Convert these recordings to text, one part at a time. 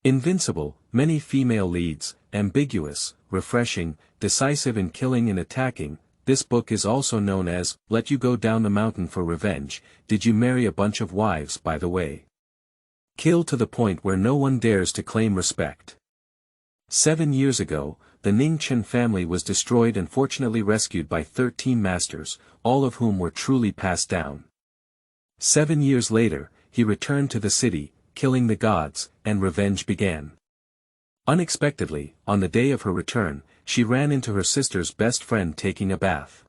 Invincible, many female leads, ambiguous, refreshing, decisive in killing and attacking. This book is also known as, Let You Go Down the Mountain for Revenge, Did You Marry a Bunch of Wives by the way? Kill to the point where no one dares to claim respect. 7 years ago, the Ning Chen family was destroyed and fortunately rescued by 13 masters, all of whom were truly passed down. 7 years later, he returned to the city, killing the gods, and revenge began. Unexpectedly, on the day of her return, she ran into her sister's best friend taking a bath.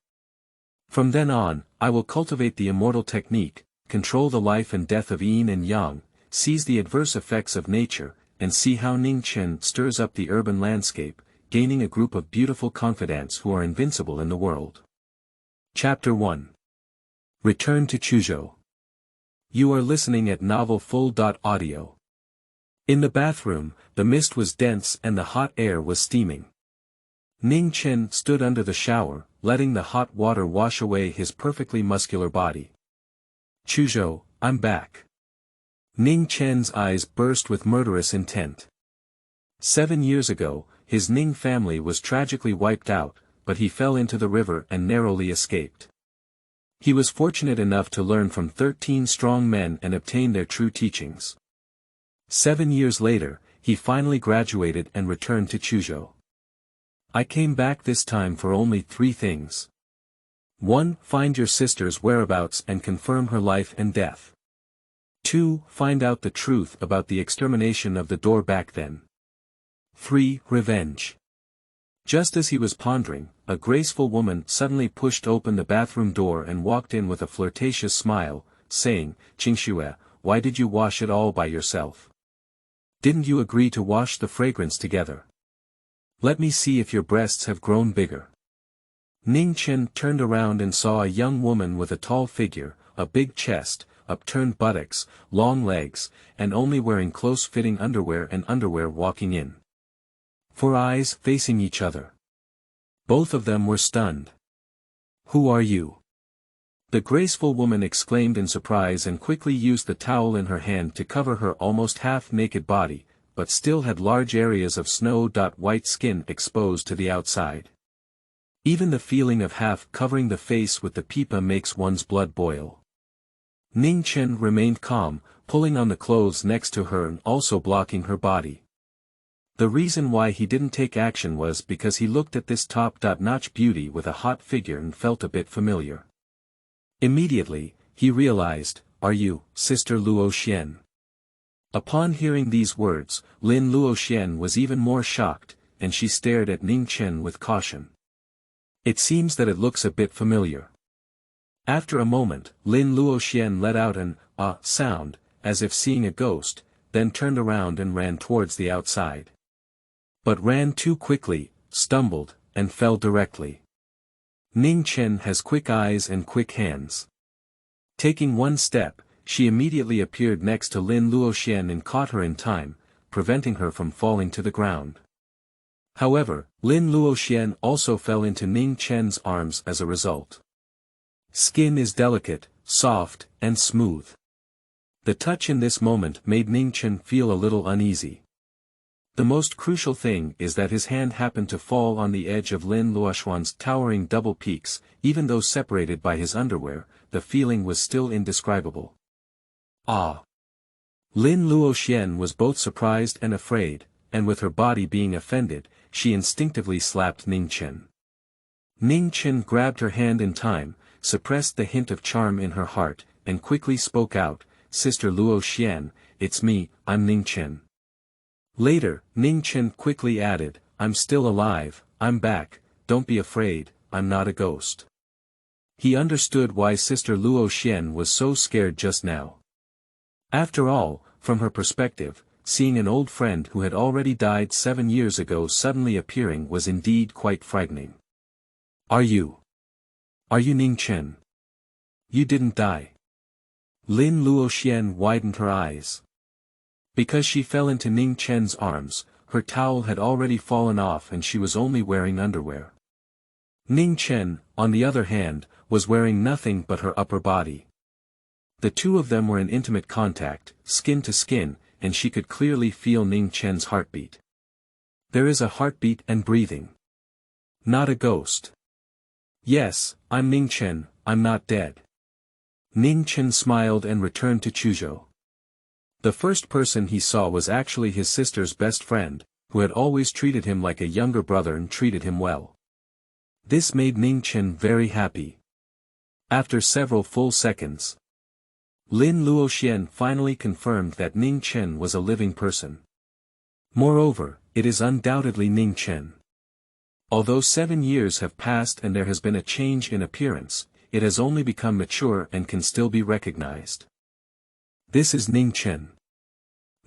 From then on, I will cultivate the Immortal Technique, control the life and death of Yin and Yang, seize the adverse effects of nature, and see how Ning Chen stirs up the urban landscape, gaining a group of beautiful confidants who are invincible in the world. Chapter 1. Return to Chuzhou. You are listening at Novel Full.Audio. In the bathroom, the mist was dense and the hot air was steaming. Ning Chen stood under the shower, letting the hot water wash away his perfectly muscular body. Chuzhou, I'm back. Ning Chen's eyes burst with murderous intent. 7 years ago, his Ning family was tragically wiped out, but he fell into the river and narrowly escaped. He was fortunate enough to learn from 13 strong men and obtain their true teachings. 7 years later, he finally graduated and returned to Chuzhou. I came back this time for only 3 things. 1. Find your sister's whereabouts and confirm her life and death. 2. Find out the truth about the extermination of the door back then. 3. Revenge. Just as he was pondering, a graceful woman suddenly pushed open the bathroom door and walked in with a flirtatious smile, saying, "Qingxue, why did you wash it all by yourself? Didn't you agree to wash the fragrance together? Let me see if your breasts have grown bigger." Ning Chen turned around and saw a young woman with a tall figure, a big chest, upturned buttocks, long legs, and only wearing close-fitting underwear walking in. 4 eyes facing each other. Both of them were stunned. "Who are you?" The graceful woman exclaimed in surprise and quickly used the towel in her hand to cover her almost half-naked body, but still had large areas of snow-white skin exposed to the outside. Even the feeling of half covering the face with the pipa makes one's blood boil. Ning Chen remained calm, pulling on the clothes next to her and also blocking her body. The reason why he didn't take action was because he looked at this top-notch beauty with a hot figure and felt a bit familiar. Immediately, he realized, "Are you, Sister Luoxian?" Upon hearing these words, Lin Luoxian was even more shocked, and she stared at Ning Chen with caution. "It seems that it looks a bit familiar." After a moment, Lin Luoxian let out an sound, as if seeing a ghost, then turned around and ran towards the outside. But ran too quickly, stumbled, and fell directly. Ning Chen has quick eyes and quick hands. Taking 1 step, she immediately appeared next to Lin Luoxian and caught her in time, preventing her from falling to the ground. However, Lin Luoxian also fell into Ning Chen's arms as a result. Skin is delicate, soft, and smooth. The touch in this moment made Ning Chen feel a little uneasy. The most crucial thing is that his hand happened to fall on the edge of Lin Luoxian's towering double peaks. Even though separated by his underwear, the feeling was still indescribable. Ah! Lin Luoxian was both surprised and afraid, and with her body being offended, she instinctively slapped Ning Chen. Ning Chen grabbed her hand in time, suppressed the hint of charm in her heart, and quickly spoke out, "Sister Luoxian, it's me, I'm Ning Chen." Later, Ning Chen quickly added, "I'm still alive, I'm back, don't be afraid, I'm not a ghost." He understood why Sister Luoxian was so scared just now. After all, from her perspective, seeing an old friend who had already died 7 years ago suddenly appearing was indeed quite frightening. Are you Ning Chen? You didn't die." Lin Luoxian widened her eyes. Because she fell into Ning Chen's arms, her towel had already fallen off and she was only wearing underwear. Ning Chen, on the other hand, was wearing nothing but her upper body. The two of them were in intimate contact, skin to skin, and she could clearly feel Ning Chen's heartbeat. There is a heartbeat and breathing. Not a ghost. Yes, I'm Ning Chen, I'm not dead. Ning Chen smiled and returned to Chuzhou. The first person he saw was actually his sister's best friend, who had always treated him like a younger brother and treated him well. This made Ning Chen very happy. After several full seconds, Lin Luoxian finally confirmed that Ning Chen was a living person. Moreover, it is undoubtedly Ning Chen. Although 7 years have passed and there has been a change in appearance, it has only become mature and can still be recognized. This is Ning Chen.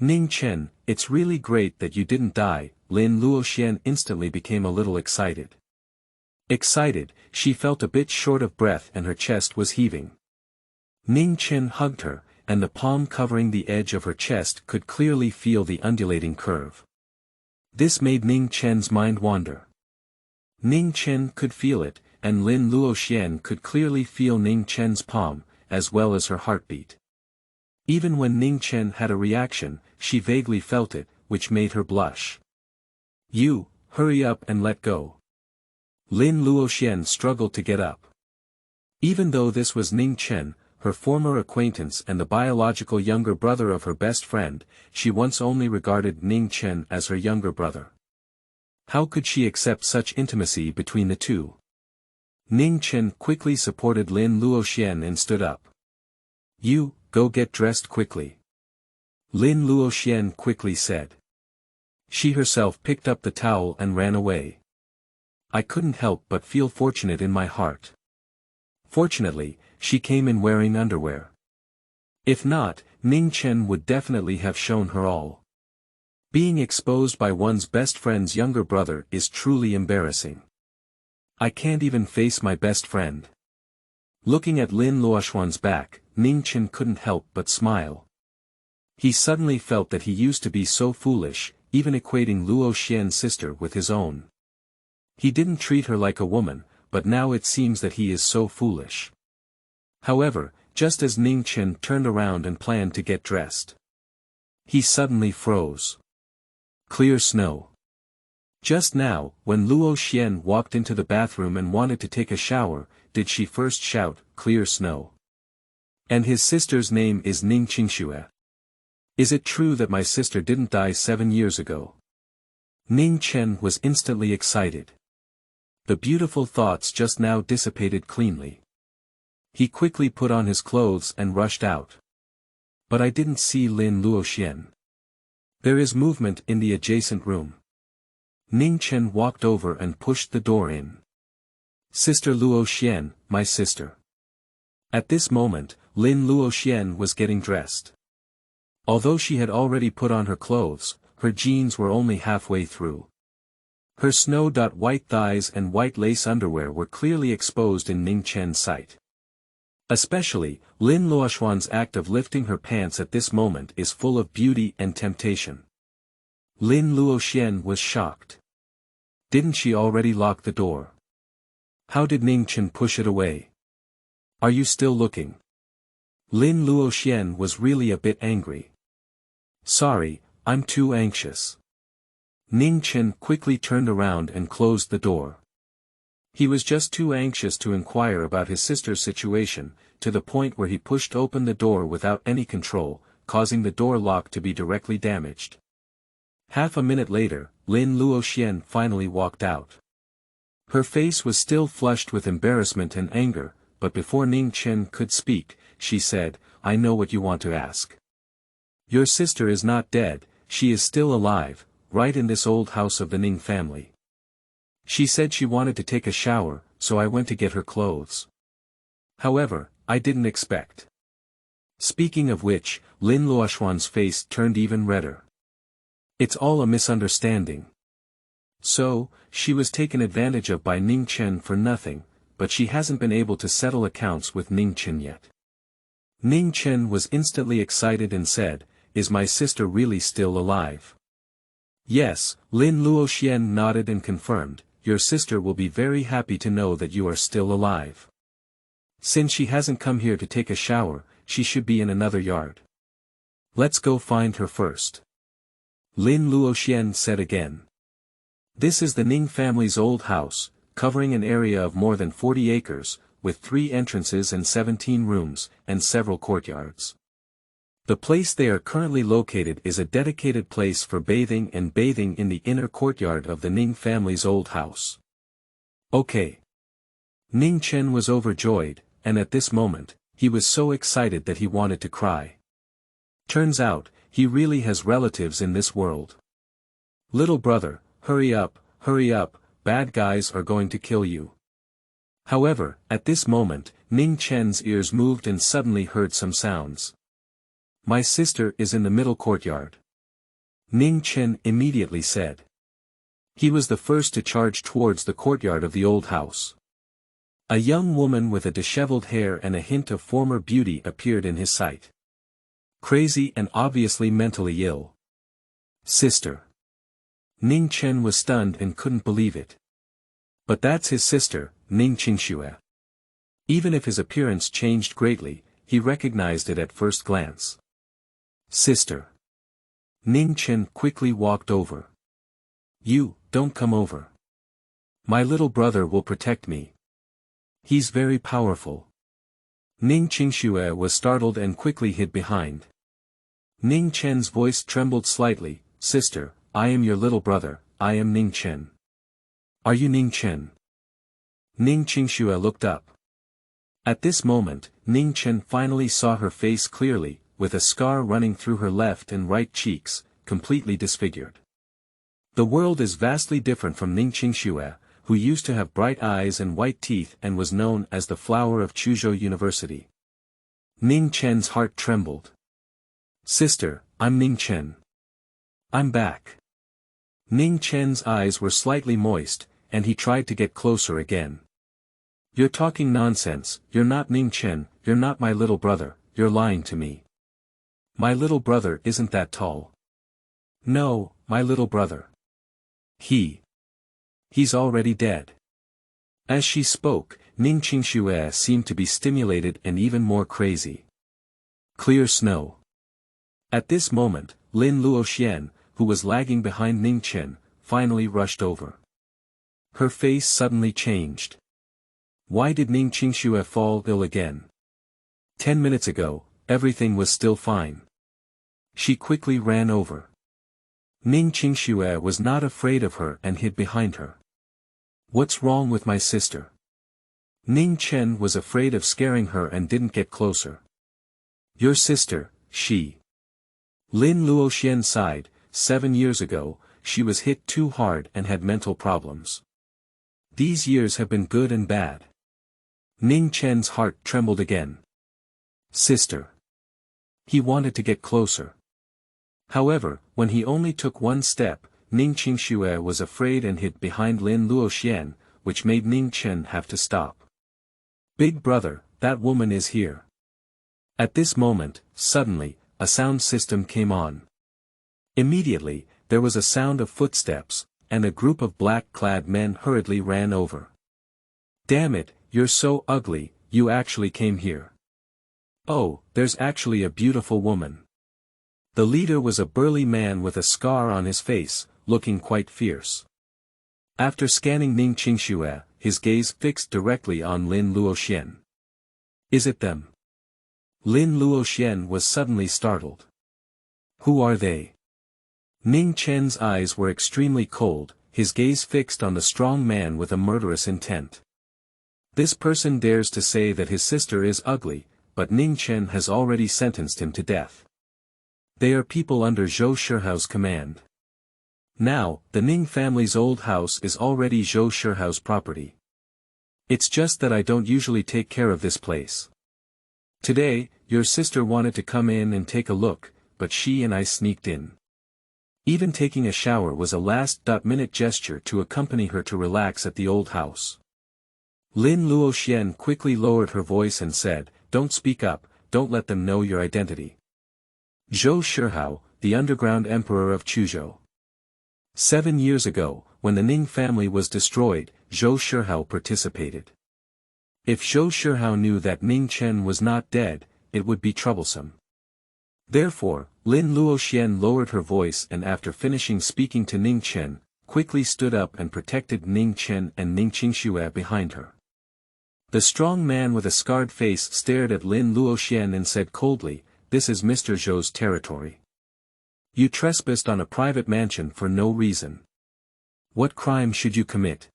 Ning Chen, it's really great that you didn't die. Lin Luoxian instantly became a little excited. Excited, she felt a bit short of breath and her chest was heaving. Ning Chen hugged her, and the palm covering the edge of her chest could clearly feel the undulating curve. This made Ning Chen's mind wander. Ning Chen could feel it, and Lin Luoxian could clearly feel Ning Chen's palm, as well as her heartbeat. Even when Ning Chen had a reaction, she vaguely felt it, which made her blush. You, hurry up and let go. Lin Luoxian struggled to get up. Even though this was Ning Chen, her former acquaintance and the biological younger brother of her best friend, she once only regarded Ning Chen as her younger brother. How could she accept such intimacy between the two? Ning Chen quickly supported Lin Luoxian and stood up. You, go get dressed quickly. Lin Luoxian quickly said. She herself picked up the towel and ran away. I couldn't help but feel fortunate in my heart. Fortunately, she came in wearing underwear. If not, Ning Chen would definitely have shown her all. Being exposed by one's best friend's younger brother is truly embarrassing. I can't even face my best friend. Looking at Lin Luoxian's back, Ning Chen couldn't help but smile. He suddenly felt that he used to be so foolish, even equating Luoxian's sister with his own. He didn't treat her like a woman, but now it seems that he is so foolish. However, just as Ning Chen turned around and planned to get dressed, he suddenly froze. Clear snow. Just now, when Luoxian walked into the bathroom and wanted to take a shower, did she first shout, "Clear snow"? And his sister's name is Ning Qingxue. Is it true that my sister didn't die 7 years ago? Ning Chen was instantly excited. The beautiful thoughts just now dissipated cleanly. He quickly put on his clothes and rushed out. But I didn't see Lin Luoxian. There is movement in the adjacent room. Ning Chen walked over and pushed the door in. Sister Luoxian, my sister. At this moment, Lin Luoxian was getting dressed. Although she had already put on her clothes, her jeans were only halfway through. Her snow-white thighs and white lace underwear were clearly exposed in Ning Chen's sight. Especially, Lin Luoxian's act of lifting her pants at this moment is full of beauty and temptation. Lin Luoxian was shocked. Didn't she already lock the door? How did Ning Chen push it away? Are you still looking? Lin Luoxian was really a bit angry. Sorry, I'm too anxious. Ning Chen quickly turned around and closed the door. He was just too anxious to inquire about his sister's situation, to the point where he pushed open the door without any control, causing the door lock to be directly damaged. Half a minute later, Lin Luoxian finally walked out. Her face was still flushed with embarrassment and anger, but before Ning Chen could speak, she said, I know what you want to ask. Your sister is not dead, she is still alive, right in this old house of the Ning family. She said she wanted to take a shower, so I went to get her clothes. However, I didn't expect. Speaking of which, Lin Luoxian's face turned even redder. It's all a misunderstanding. So, she was taken advantage of by Ning Chen for nothing, but she hasn't been able to settle accounts with Ning Chen yet. Ning Chen was instantly excited and said, Is my sister really still alive? Yes, Lin Luoxian nodded and confirmed, your sister will be very happy to know that you are still alive. Since she hasn't come here to take a shower, she should be in another yard. Let's go find her first. Lin Luoxian said again. This is the Ning family's old house, covering an area of more than 40 acres, with 3 entrances and 17 rooms, and several courtyards. The place they are currently located is a dedicated place for bathing and bathing in the inner courtyard of the Ning family's old house. Okay. Ning Chen was overjoyed, and at this moment, he was so excited that he wanted to cry. Turns out, he really has relatives in this world. Little brother, hurry up, bad guys are going to kill you. However, at this moment, Ning Chen's ears moved and suddenly heard some sounds. My sister is in the middle courtyard. Ning Chen immediately said. He was the first to charge towards the courtyard of the old house. A young woman with a disheveled hair and a hint of former beauty appeared in his sight. Crazy and obviously mentally ill. Sister. Ning Chen was stunned and couldn't believe it. But that's his sister, Ning Qingxue. Even if his appearance changed greatly, he recognized it at first glance. Sister. Ning Chen quickly walked over. You, don't come over. My little brother will protect me. He's very powerful. Ning Qingxue was startled and quickly hid behind. Ning Chen's voice trembled slightly. Sister, I am your little brother, I am Ning Chen. Are you Ning Chen? Ning Qingxue looked up. At this moment, Ning Chen finally saw her face clearly, with a scar running through her left and right cheeks, completely disfigured. The world is vastly different from Ning Qingxue, who used to have bright eyes and white teeth and was known as the flower of Chuzhou University. Ning Chen's heart trembled. Sister, I'm Ning Chen. I'm back. Ning Chen's eyes were slightly moist, and he tried to get closer again. You're talking nonsense, you're not Ning Chen, you're not my little brother, you're lying to me. My little brother isn't that tall. No, my little brother. He's already dead. As she spoke, Ning Qingxue seemed to be stimulated and even more crazy. Clear snow. At this moment, Lin Luoxian, who was lagging behind Ning Chen, finally rushed over. Her face suddenly changed. Why did Ning Qingxue fall ill again? 10 minutes ago, everything was still fine. She quickly ran over. Ning Qingxue was not afraid of her and hid behind her. What's wrong with my sister? Ning Chen was afraid of scaring her and didn't get closer. Your sister, she. Lin Luoxian sighed. 7 years ago, she was hit too hard and had mental problems. These years have been good and bad. Ning Chen's heart trembled again. Sister. He wanted to get closer. However, when he only took one step, Ning Qingxue was afraid and hid behind Lin Luoxian, which made Ning Chen have to stop. Big brother, that woman is here. At this moment, suddenly, a sound system came on. Immediately, there was a sound of footsteps, and a group of black-clad men hurriedly ran over. Damn it, you're so ugly, you actually came here. Oh, there's actually a beautiful woman. The leader was a burly man with a scar on his face, looking quite fierce. After scanning Ning Qingxue, his gaze fixed directly on Lin Luoxian. Is it them? Lin Luoxian was suddenly startled. Who are they? Ning Chen's eyes were extremely cold, his gaze fixed on the strong man with a murderous intent. This person dares to say that his sister is ugly, but Ning Chen has already sentenced him to death. They are people under Zhou Shihou's command. Now, the Ning family's old house is already Zhou Shihou's property. It's just that I don't usually take care of this place. Today, your sister wanted to come in and take a look, but she and I sneaked in. Even taking a shower was a last-minute gesture to accompany her to relax at the old house. Lin Luoxian quickly lowered her voice and said, Don't speak up, don't let them know your identity. Zhou Shihou, the underground emperor of Chuzhou. 7 years ago, when the Ning family was destroyed, Zhou Shihou participated. If Zhou Shihou knew that Ning Chen was not dead, it would be troublesome. Therefore, Lin Luoxian lowered her voice and after finishing speaking to Ning Chen, quickly stood up and protected Ning Chen and Ning Qingxue behind her. The strong man with a scarred face stared at Lin Luoxian and said coldly, "This is Mr. Zhou's territory. You trespassed on a private mansion for no reason. What crime should you commit?"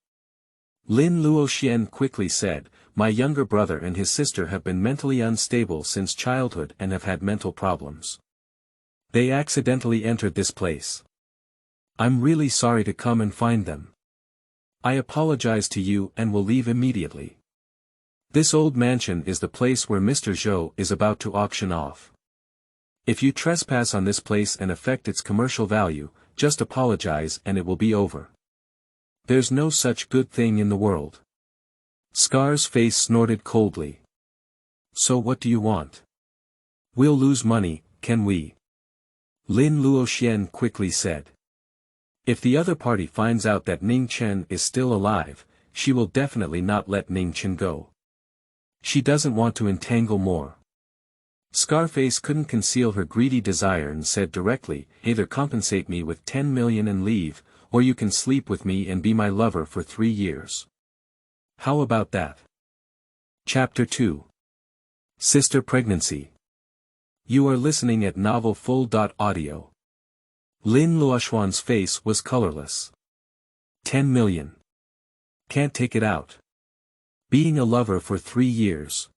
Lin Luoxian quickly said, "My younger brother and his sister have been mentally unstable since childhood and have had mental problems. They accidentally entered this place. I'm really sorry to come and find them. I apologize to you and will leave immediately. This old mansion is the place where Mr. Zhou is about to auction off. If you trespass on this place and affect its commercial value, just apologize and it will be over. There's no such good thing in the world." Scar's face snorted coldly. "So what do you want? We'll lose money, can we?" Lin Luoxian quickly said. "If the other party finds out that Ning Chen is still alive, she will definitely not let Ning Chen go. She doesn't want to entangle more." Scarface couldn't conceal her greedy desire and said directly, "Either compensate me with 10 million and leave, or you can sleep with me and be my lover for 3 years. How about that?" Chapter 2. Sister Pregnancy. You are listening at Novel Full.audio. Lin Luoxuan's face was colorless. 10 million. Can't take it out. Being a lover for 3 years.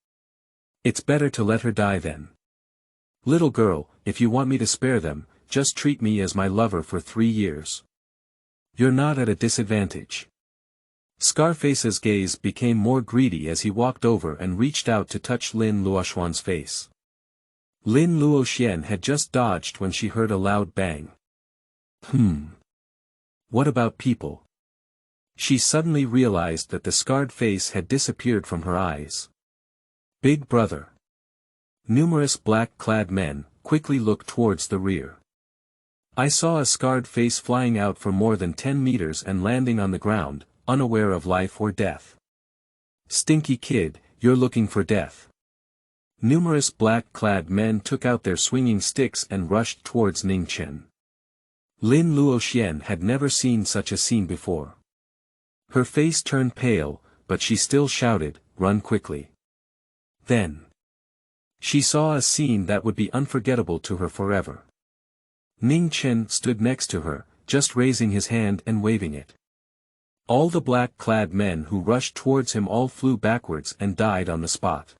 It's better to let her die then. Little girl, if you want me to spare them, just treat me as my lover for 3 years. You're not at a disadvantage. Scarface's gaze became more greedy as he walked over and reached out to touch Lin Luoxuan's face. Lin Luoxian had just dodged when she heard a loud bang. What about people? She suddenly realized that the scarred face had disappeared from her eyes. Big brother. Numerous black-clad men quickly looked towards the rear. I saw a scarred face flying out for more than 10 meters and landing on the ground, unaware of life or death. Stinky kid, you're looking for death. Numerous black-clad men took out their swinging sticks and rushed towards Ning Chen. Lin Luoxian had never seen such a scene before. Her face turned pale, but she still shouted, "Run quickly." Then she saw a scene that would be unforgettable to her forever. Ning Chen stood next to her, just raising his hand and waving it. All the black-clad men who rushed towards him all flew backwards and died on the spot.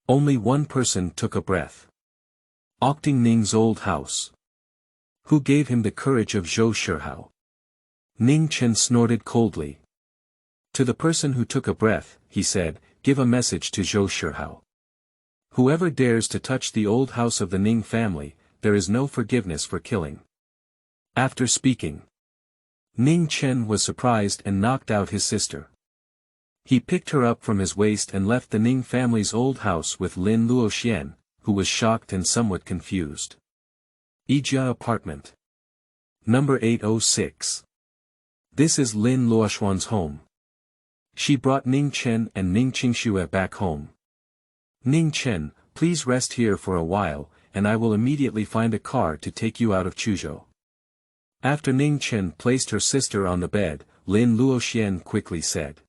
Only one person took a breath. Octing Ning's old house. Who gave him the courage of Zhou Shihao? Ning Chen snorted coldly. To the person who took a breath, he said, "Give a message to Zhou Shihao. Whoever dares to touch the old house of the Ning family, there is no forgiveness for killing." After speaking, Ning Chen was surprised and knocked out his sister. He picked her up from his waist and left the Ning family's old house with Lin Luoxian, who was shocked and somewhat confused. Ijia apartment. Number 806. This is Lin Luoxuan's home. She brought Ning Chen and Ning Qingxue back home. "Ning Chen, please rest here for a while, and I will immediately find a car to take you out of Chuzhou." After Ning Chen placed her sister on the bed, Lin Luoxian quickly said,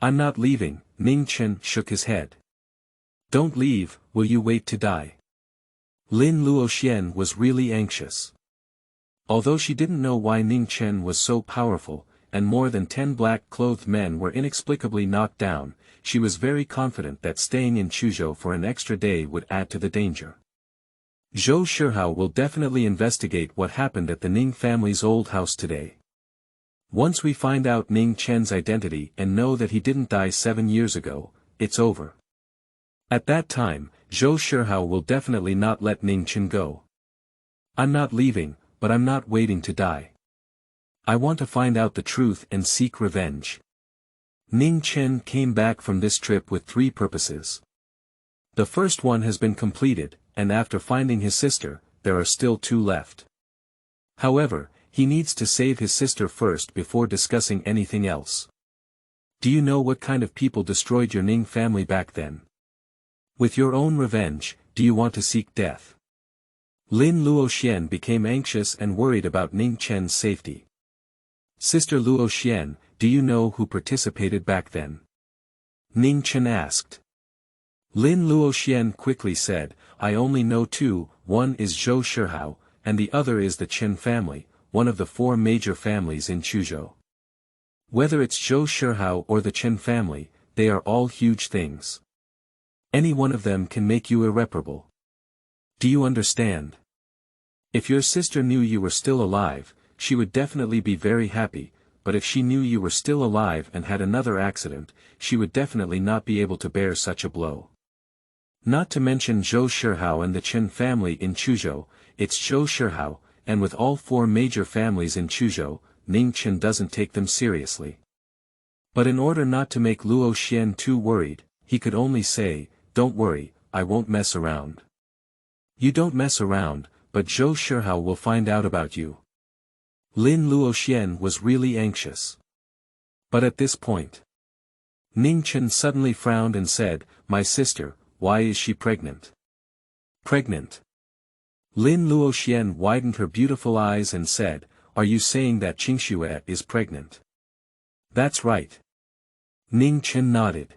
"I'm not leaving." Ning Chen shook his head. "Don't leave, will you wait to die?" Lin Luoxian was really anxious. Although she didn't know why Ning Chen was so powerful, and more than 10 black-clothed men were inexplicably knocked down, she was very confident that staying in Chuzhou for an extra day would add to the danger. Zhou Shihao will definitely investigate what happened at the Ning family's old house today. Once we find out Ning Chen's identity and know that he didn't die 7 years ago, it's over. At that time, Zhou Shihao will definitely not let Ning Chen go. I'm not leaving, but I'm not waiting to die. I want to find out the truth and seek revenge. Ning Chen came back from this trip with 3 purposes. The first one has been completed, and after finding his sister, there are still 2 left. However, he needs to save his sister first before discussing anything else. Do you know what kind of people destroyed your Ning family back then? With your own revenge, do you want to seek death? Lin Luoxian became anxious and worried about Ning Chen's safety. Sister Luoxian, do you know who participated back then? Ning Chen asked. Lin Luoxian quickly said, I only know two, one is Zhou Shihao, and the other is the Chen family, one of the four major families in Chuzhou. Whether it's Zhou Shihao or the Chen family, they are all huge things. Any one of them can make you irreparable. Do you understand? If your sister knew you were still alive, she would definitely be very happy, but if she knew you were still alive and had another accident, she would definitely not be able to bear such a blow. Not to mention Zhou Shihao and the Chen family in Chuzhou, it's Zhou Shihao, and with all four major families in Chuzhou, Ning Chen doesn't take them seriously. But in order not to make Luoxian too worried, he could only say, don't worry, I won't mess around. You don't mess around, but Zhou Shihao will find out about you. Lin Luoxian was really anxious. But at this point, Ning Chen suddenly frowned and said, my sister, why is she pregnant? Pregnant? Lin Luoxian widened her beautiful eyes and said, are you saying that Qingxue is pregnant? That's right. Ning Chen nodded.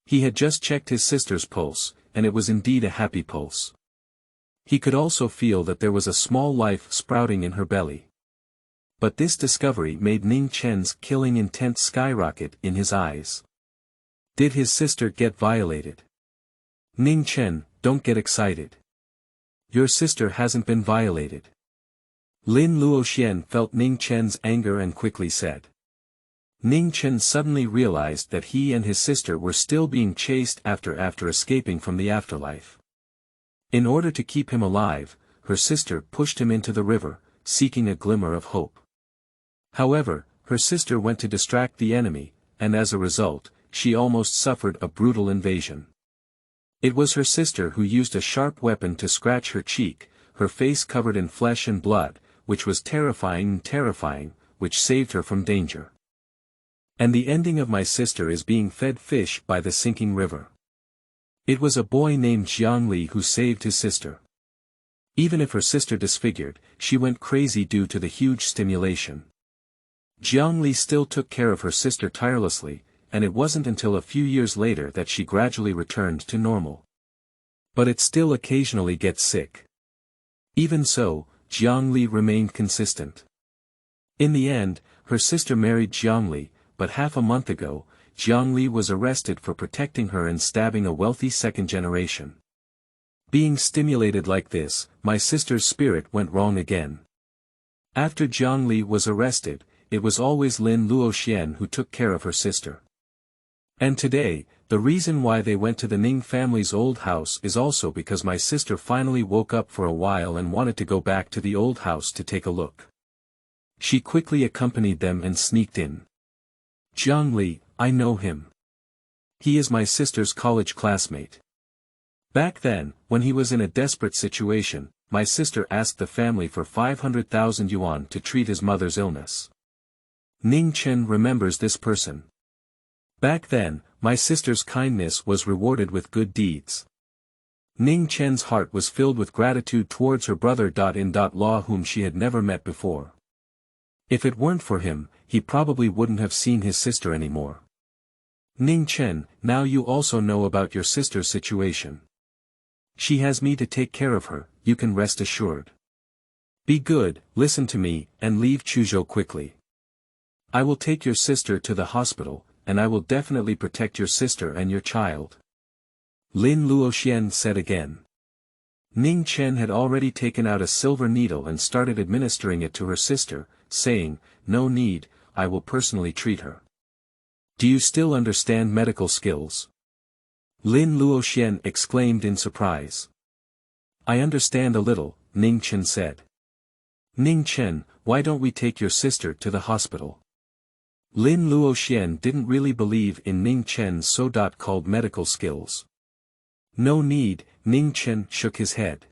He had just checked his sister's pulse, and it was indeed a happy pulse. He could also feel that there was a small life sprouting in her belly. But this discovery made Ning Chen's killing intent skyrocket in his eyes. Did his sister get violated? Ning Chen, don't get excited. Your sister hasn't been violated. Lin Luoxian felt Ning Chen's anger and quickly said. Ning Chen suddenly realized that he and his sister were still being chased after escaping from the afterlife. In order to keep him alive, her sister pushed him into the river, seeking a glimmer of hope. However, her sister went to distract the enemy, and as a result, she almost suffered a brutal invasion. It was her sister who used a sharp weapon to scratch her cheek, her face covered in flesh and blood, which was terrifying, which saved her from danger. And the ending of my sister is being fed fish by the sinking river. It was a boy named Jiangli who saved his sister. Even if her sister disfigured, she went crazy due to the huge stimulation. Jiangli still took care of her sister tirelessly, and it wasn't until a few years later that she gradually returned to normal. But it still occasionally gets sick. Even so, Jiangli remained consistent. In the end, her sister married Jiangli, but half a month ago, Jiangli was arrested for protecting her and stabbing a wealthy second generation. Being stimulated like this, my sister's spirit went wrong again. After Jiangli was arrested, it was always Lin Luoxian who took care of her sister. And today, the reason why they went to the Ning family's old house is also because my sister finally woke up for a while and wanted to go back to the old house to take a look. She quickly accompanied them and sneaked in. Jiangli, I know him. He is my sister's college classmate. Back then, when he was in a desperate situation, my sister asked the family for 500,000 yuan to treat his mother's illness. Ning Chen remembers this person. Back then, my sister's kindness was rewarded with good deeds. Ning Chen's heart was filled with gratitude towards her brother-in-law whom she had never met before. If it weren't for him, he probably wouldn't have seen his sister anymore. Ning Chen, now you also know about your sister's situation. She has me to take care of her, you can rest assured. Be good, listen to me, and leave Chuzhou quickly. I will take your sister to the hospital, and I will definitely protect your sister and your child. Lin Luoxian said again. Ning Chen had already taken out a silver needle and started administering it to her sister, saying, no need, I will personally treat her. Do you still understand medical skills? Lin Luoxian exclaimed in surprise. I understand a little, Ning Chen said. Ning Chen, why don't we take your sister to the hospital? Lin Luoxian didn't really believe in Ning Chen's so-called medical skills. No need, Ning Chen shook his head.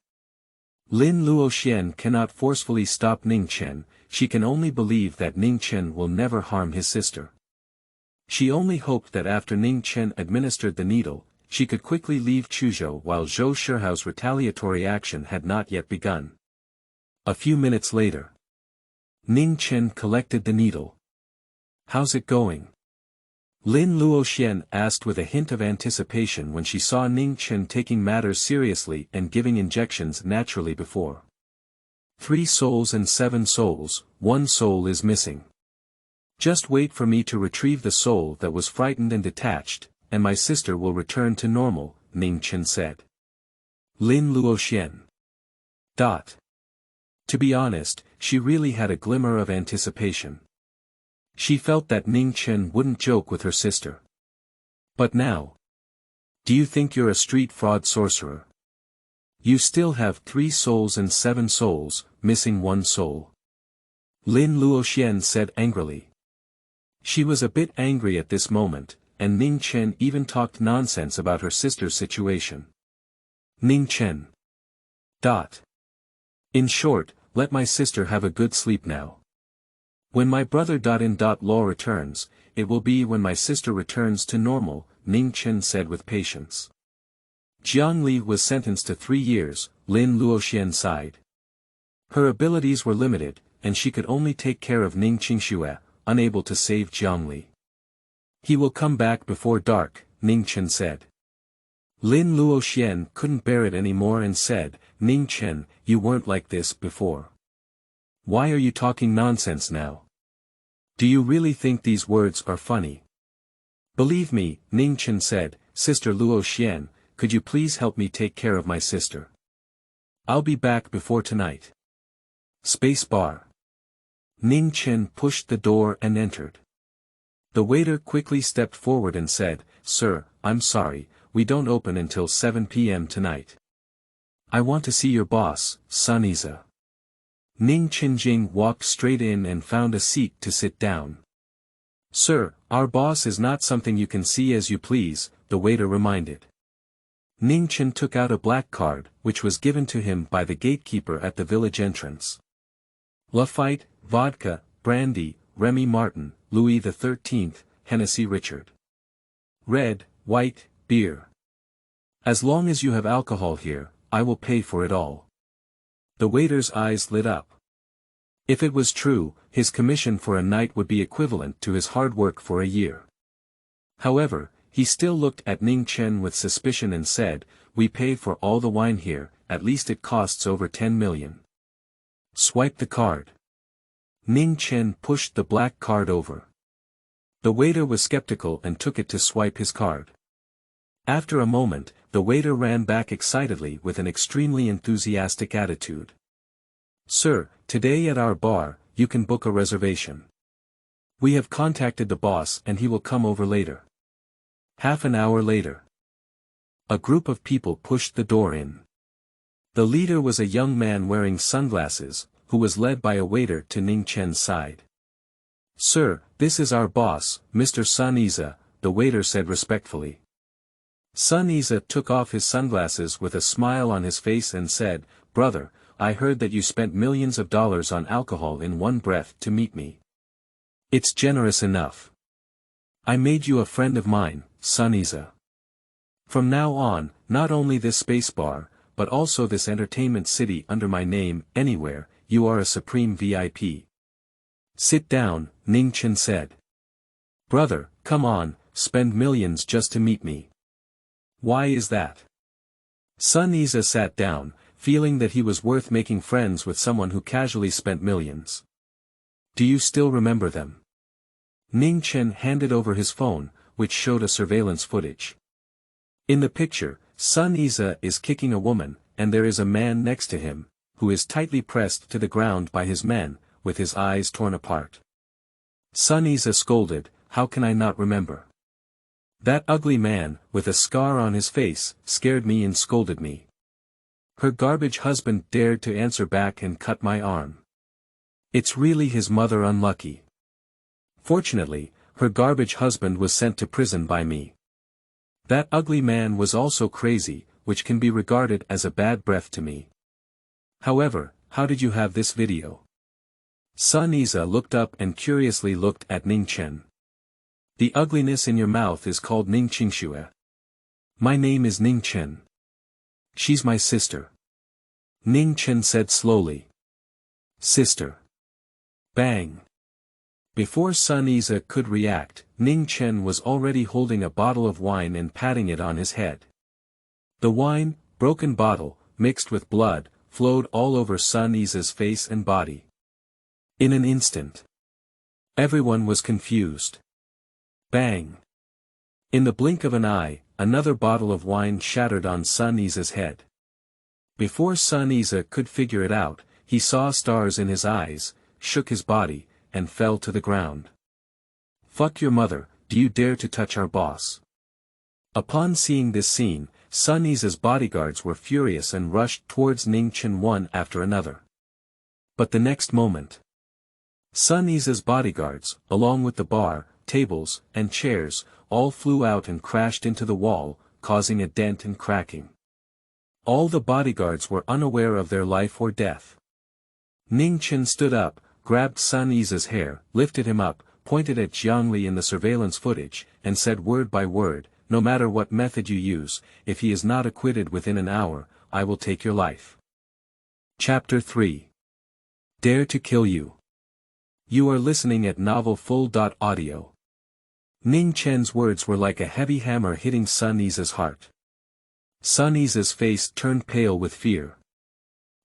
Lin Luoxian cannot forcefully stop Ning Chen, she can only believe that Ning Chen will never harm his sister. She only hoped that after Ning Chen administered the needle, she could quickly leave Chuzhou while Zhou Shihao's retaliatory action had not yet begun. A few minutes later, Ning Chen collected the needle. "How's it going?" Lin Luoxian asked with a hint of anticipation when she saw Ning Chen taking matters seriously and giving injections naturally before. 3 souls and 7 souls, 1 soul is missing. Just wait for me to retrieve the soul that was frightened and detached, and my sister will return to normal, Ning Chen said. Lin Luoxian. To be honest, she really had a glimmer of anticipation. She felt that Ning Chen wouldn't joke with her sister. But now. Do you think you're a street fraud sorcerer? You still have 3 souls and 7 souls, missing 1 soul. Lin Luoxian said angrily. She was a bit angry at this moment, and Ning Chen even talked nonsense about her sister's situation. Ning Chen. In short, let my sister have a good sleep now. When my brother.in.law returns, it will be when my sister returns to normal, Ning Chen said with patience. Jiang Li was sentenced to 3 years, Lin Luoxian sighed. Her abilities were limited, and she could only take care of Ning Qingxue, unable to save Jiang Li. He will come back before dark, Ning Chen said. Lin Luoxian couldn't bear it anymore and said, Ning Chen, you weren't like this before. Why are you talking nonsense now? Do you really think these words are funny? Believe me, Ning Chen said, Sister Luoxian, could you please help me take care of my sister? I'll be back before tonight. Spacebar. Ning Chen pushed the door and entered. The waiter quickly stepped forward and said, Sir, I'm sorry, we don't open until 7 p.m. tonight. I want to see your boss, Suniza. Ning Chenjing walked straight in and found a seat to sit down. Sir, our boss is not something you can see as you please, the waiter reminded. Ning Chen took out a black card, which was given to him by the gatekeeper at the village entrance. Lafite, vodka, brandy, Remy Martin, Louis XIII, Hennessy Richard. Red, white, beer. As long as you have alcohol here, I will pay for it all. The waiter's eyes lit up. If it was true, his commission for a night would be equivalent to his hard work for a year. However, he still looked at Ning Chen with suspicion and said, We pay for all the wine here, at least it costs over 10 million. Swipe the card. Ning Chen pushed the black card over. The waiter was skeptical and took it to swipe his card. After a moment, the waiter ran back excitedly with an extremely enthusiastic attitude. Sir, today at our bar, you can book a reservation. We have contacted the boss and he will come over later. Half an hour later. A group of people pushed the door in. The leader was a young man wearing sunglasses, who was led by a waiter to Ning Chen's side. Sir, this is our boss, Mr. Suniza, the waiter said respectfully. Suniza took off his sunglasses with a smile on his face and said, Brother, I heard that you spent millions of dollars on alcohol in one breath to meet me. It's generous enough. I made you a friend of mine, Suniza. From now on, not only this space bar, but also this entertainment city under my name, anywhere, you are a supreme VIP. Sit down, Ning Chen said. Brother, come on, spend millions just to meet me. Why is that? Suniza sat down, feeling that he was worth making friends with someone who casually spent millions. Do you still remember them? Ning Chen handed over his phone, which showed a surveillance footage. In the picture, Suniza is kicking a woman, and there is a man next to him, who is tightly pressed to the ground by his men, with his eyes torn apart. Suniza scolded, How can I not remember? That ugly man, with a scar on his face, scared me and scolded me. Her garbage husband dared to answer back and cut my arm. It's really his mother unlucky. Fortunately, her garbage husband was sent to prison by me. That ugly man was also crazy, which can be regarded as a bad breath to me. However, how did you have this video? Suniza looked up and curiously looked at Ning Chen. The ugliness in your mouth is called Ning Qingxue. My name is Ning Chen. She's my sister. Ning Chen said slowly. Sister. Bang. Before Sun Yize could react, Ning Chen was already holding a bottle of wine and patting it on his head. The wine, broken bottle, mixed with blood, flowed all over Sun Yize's face and body. In an instant, everyone was confused. Bang. In the blink of an eye, another bottle of wine shattered on Sun Yize's head. Before Sun Yize could figure it out, he saw stars in his eyes, shook his body, and fell to the ground. Fuck your mother, do you dare to touch our boss? Upon seeing this scene, Sun Yize's bodyguards were furious and rushed towards Ning Chen one after another. But the next moment, Sun Yize's bodyguards, along with the bar, tables, and chairs, all flew out and crashed into the wall, causing a dent and cracking. All the bodyguards were unaware of their life or death. Ning Chen stood up, grabbed Sun Yize's hair, lifted him up, pointed at Jiangli in the surveillance footage, and said word by word, no matter what method you use, if he is not acquitted within an hour, I will take your life. Chapter 3. Dare to kill you. You are listening at Novel Full.audio. Ning Chen's words were like a heavy hammer hitting Sun Yize's heart. Sun Yize's face turned pale with fear.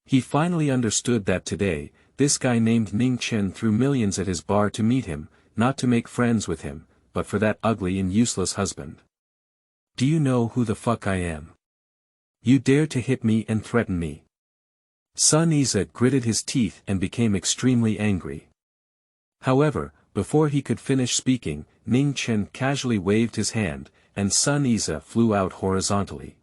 He finally understood that today, this guy named Ning Chen threw millions at his bar to meet him, not to make friends with him, but for that ugly and useless husband. Do you know who the fuck I am? You dare to hit me and threaten me. Sun Yize gritted his teeth and became extremely angry. However, before he could finish speaking, Ning Chen casually waved his hand, and Sun Yize flew out horizontally.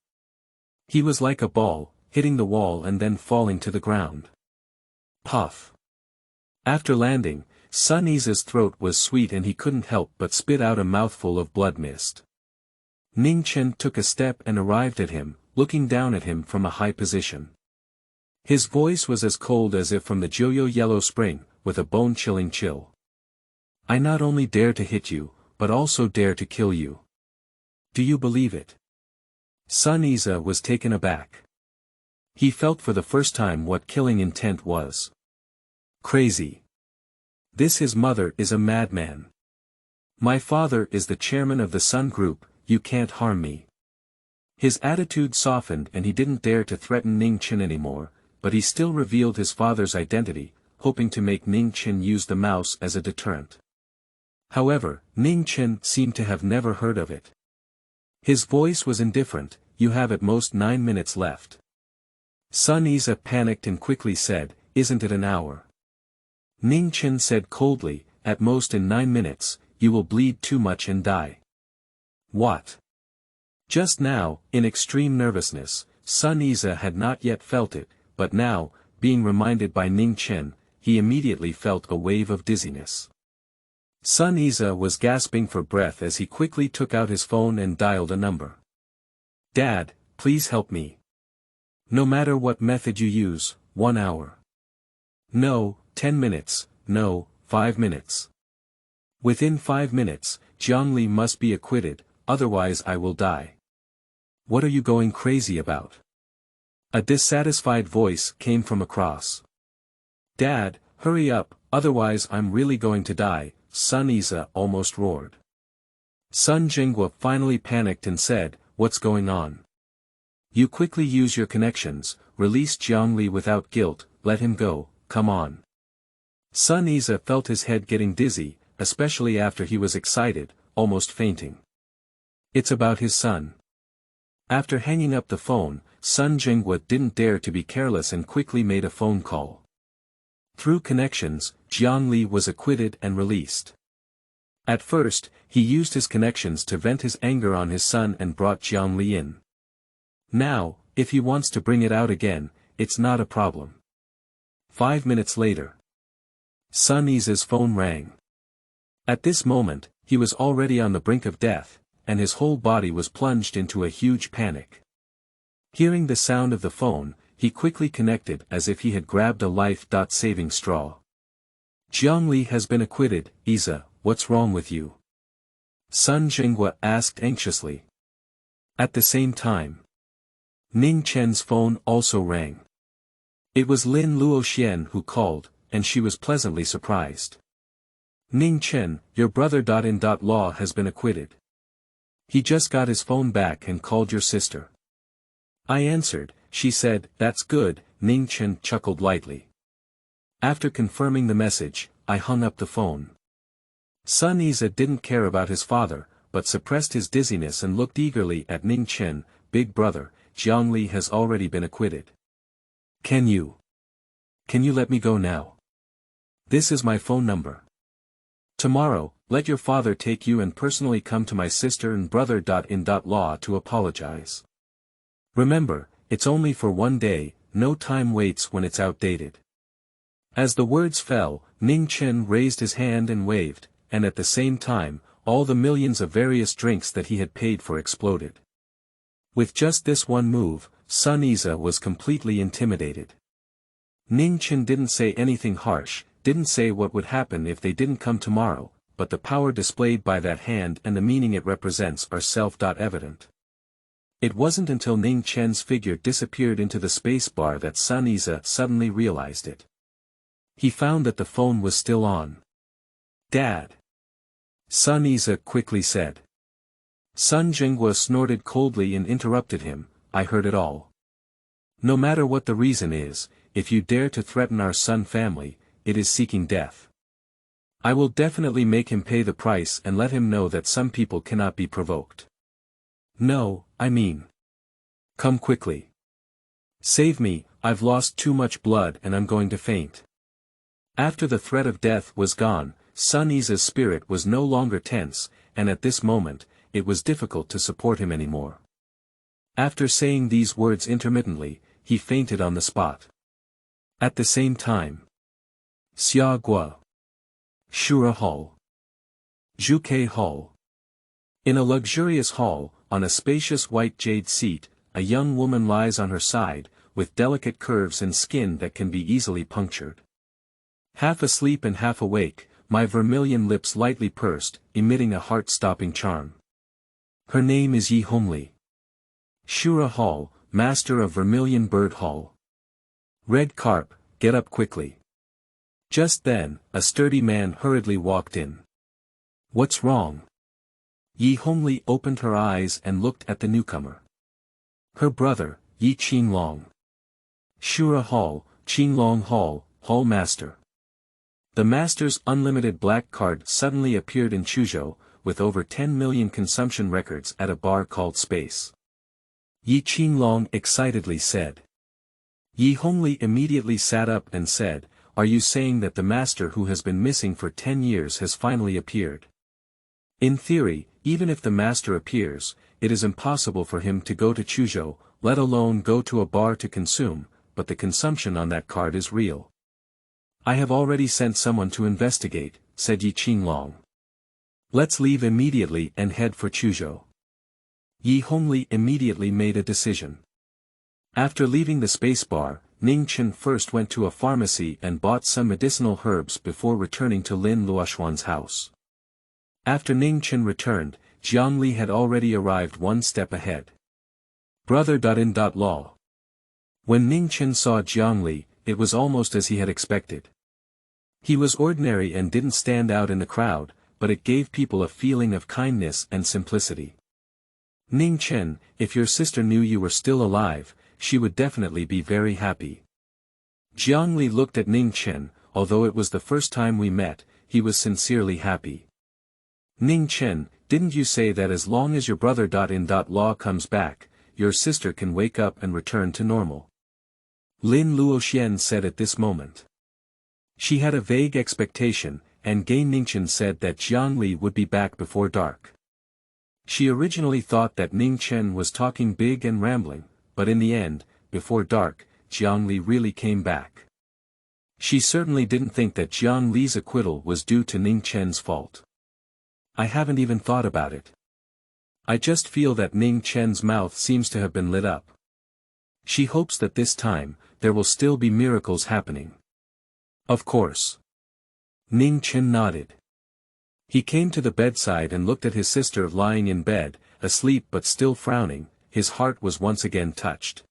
He was like a ball, hitting the wall and then falling to the ground. Puff. After landing, Sun Yize's throat was sweet and he couldn't help but spit out a mouthful of blood mist. Ning Chen took a step and arrived at him, looking down at him from a high position. His voice was as cold as if from the Joyo Yellow Spring, with a bone-chilling chill. I not only dare to hit you, but also dare to kill you. Do you believe it? Sun Yize was taken aback. He felt for the first time what killing intent was. Crazy. His mother is a madman. My father is the chairman of the Sun Group, you can't harm me. His attitude softened and he didn't dare to threaten Ning Chen anymore, but he still revealed his father's identity, hoping to make Ning Chen use the mouse as a deterrent. However, Ning Chen seemed to have never heard of it. His voice was indifferent, you have at most 9 minutes left. Sun Yize panicked and quickly said, isn't it an hour? Ning Chen said coldly, at most in 9 minutes, you will bleed too much and die. What? Just now, in extreme nervousness, Sun Yize had not yet felt it, but now, being reminded by Ning Chen, he immediately felt a wave of dizziness. Sun Yize was gasping for breath as he quickly took out his phone and dialed a number. Dad, please help me. No matter what method you use, 1 hour. No, 10 minutes, no, 5 minutes. Within 5 minutes, Jiangli must be acquitted, otherwise I will die. What are you going crazy about? A dissatisfied voice came from across. Dad, hurry up, otherwise I'm really going to die, Sun Yize almost roared. Sun Jinghua finally panicked and said, what's going on? You quickly use your connections, release Jiangli without guilt, let him go, come on. Sun Yize felt his head getting dizzy, especially after he was excited, almost fainting. It's about his son. After hanging up the phone, Sun Jinghua didn't dare to be careless and quickly made a phone call. Through connections, Jiangli was acquitted and released. At first, he used his connections to vent his anger on his son and brought Jiangli in. Now, if he wants to bring it out again, it's not a problem. 5 minutes later, Sun Yize's phone rang. At this moment, he was already on the brink of death, and his whole body was plunged into a huge panic. Hearing the sound of the phone, he quickly connected as if he had grabbed a life-saving straw. Jiangli has been acquitted, Yize, what's wrong with you? Sun Jinghua asked anxiously. At the same time, Ning Chen's phone also rang. It was Lin Luoxian who called, and she was pleasantly surprised. Ning Chen, your brother.In.Law has been acquitted. He just got his phone back and called your sister. I answered, she said, that's good. Ning Chen chuckled lightly. After confirming the message, I hung up the phone. Sun Iza didn't care about his father, but suppressed his dizziness and looked eagerly at Ning Chen. Big brother, Jiangli has already been acquitted. Can you let me go now? This is my phone number. Tomorrow, let your father take you and personally come to my sister and brother.In.Law to apologize. Remember, it's only for one day, no time waits when it's outdated. As the words fell, Ning Chen raised his hand and waved, and at the same time, all the millions of various drinks that he had paid for exploded. With just this one move, Sun Iza was completely intimidated. Ning Chen didn't say anything harsh, didn't say what would happen if they didn't come tomorrow, but the power displayed by that hand and the meaning it represents are self-evident. It wasn't until Ning Chen's figure disappeared into the space bar that Sun Iza suddenly realized it. He found that the phone was still on. Dad! Sun Iza quickly said. Sun Jinghua snorted coldly and interrupted him, I heard it all. No matter what the reason is, if you dare to threaten our Sun family, it is seeking death. I will definitely make him pay the price and let him know that some people cannot be provoked. No, I mean. Come quickly. Save me, I've lost too much blood and I'm going to faint. After the threat of death was gone, Sun Iza's spirit was no longer tense, and at this moment, it was difficult to support him anymore. After saying these words intermittently, he fainted on the spot. At the same time, Xia Gua. Shura Hall. Zhuke Hall. In a luxurious hall, on a spacious white jade seat, a young woman lies on her side, with delicate curves and skin that can be easily punctured. Half asleep and half awake, my vermilion lips lightly pursed, emitting a heart-stopping charm. Her name is Yi Hongli. Shura Hall, master of Vermilion Bird Hall. Red Carp, get up quickly. Just then, a sturdy man hurriedly walked in. What's wrong? Yi Hongli opened her eyes and looked at the newcomer. Her brother, Yi Qinglong. Shura Hall, Qinglong Hall, Hall Master. The Master's unlimited black card suddenly appeared in Chuzhou, with over 10 million consumption records at a bar called Space. Yi Qinglong excitedly said. Yi Hongli immediately sat up and said, are you saying that the Master who has been missing for 10 years has finally appeared? In theory, even if the Master appears, it is impossible for him to go to Chuzhou, let alone go to a bar to consume, but the consumption on that card is real. I have already sent someone to investigate, said Yi Qinglong. Let's leave immediately and head for Chuzhou. Yi Hongli immediately made a decision. After leaving the space bar, Ning Chen first went to a pharmacy and bought some medicinal herbs before returning to Lin Luoxuan's house. After Ning Chen returned, Jiangli had already arrived one step ahead. Brother.In.Law. When Ning Chen saw Jiangli, it was almost as he had expected. He was ordinary and didn't stand out in the crowd, but it gave people a feeling of kindness and simplicity. Ning Chen, if your sister knew you were still alive, she would definitely be very happy. Jiangli looked at Ning Chen, although it was the first time we met, he was sincerely happy. Ning Chen, didn't you say that as long as your brother.In.Law comes back, your sister can wake up and return to normal? Lin Luoxian said at this moment. She had a vague expectation, and Ning Ningchen said that Jiangli would be back before dark. She originally thought that Ning Chen was talking big and rambling, but in the end, before dark, Jiangli really came back. She certainly didn't think that Jiangli's acquittal was due to Ning Chen's fault. I haven't even thought about it. I just feel that Ning Chen's mouth seems to have been lit up. She hopes that this time, there will still be miracles happening. Of course. Ning Chen nodded. He came to the bedside and looked at his sister lying in bed, asleep but still frowning. His heart was once again touched.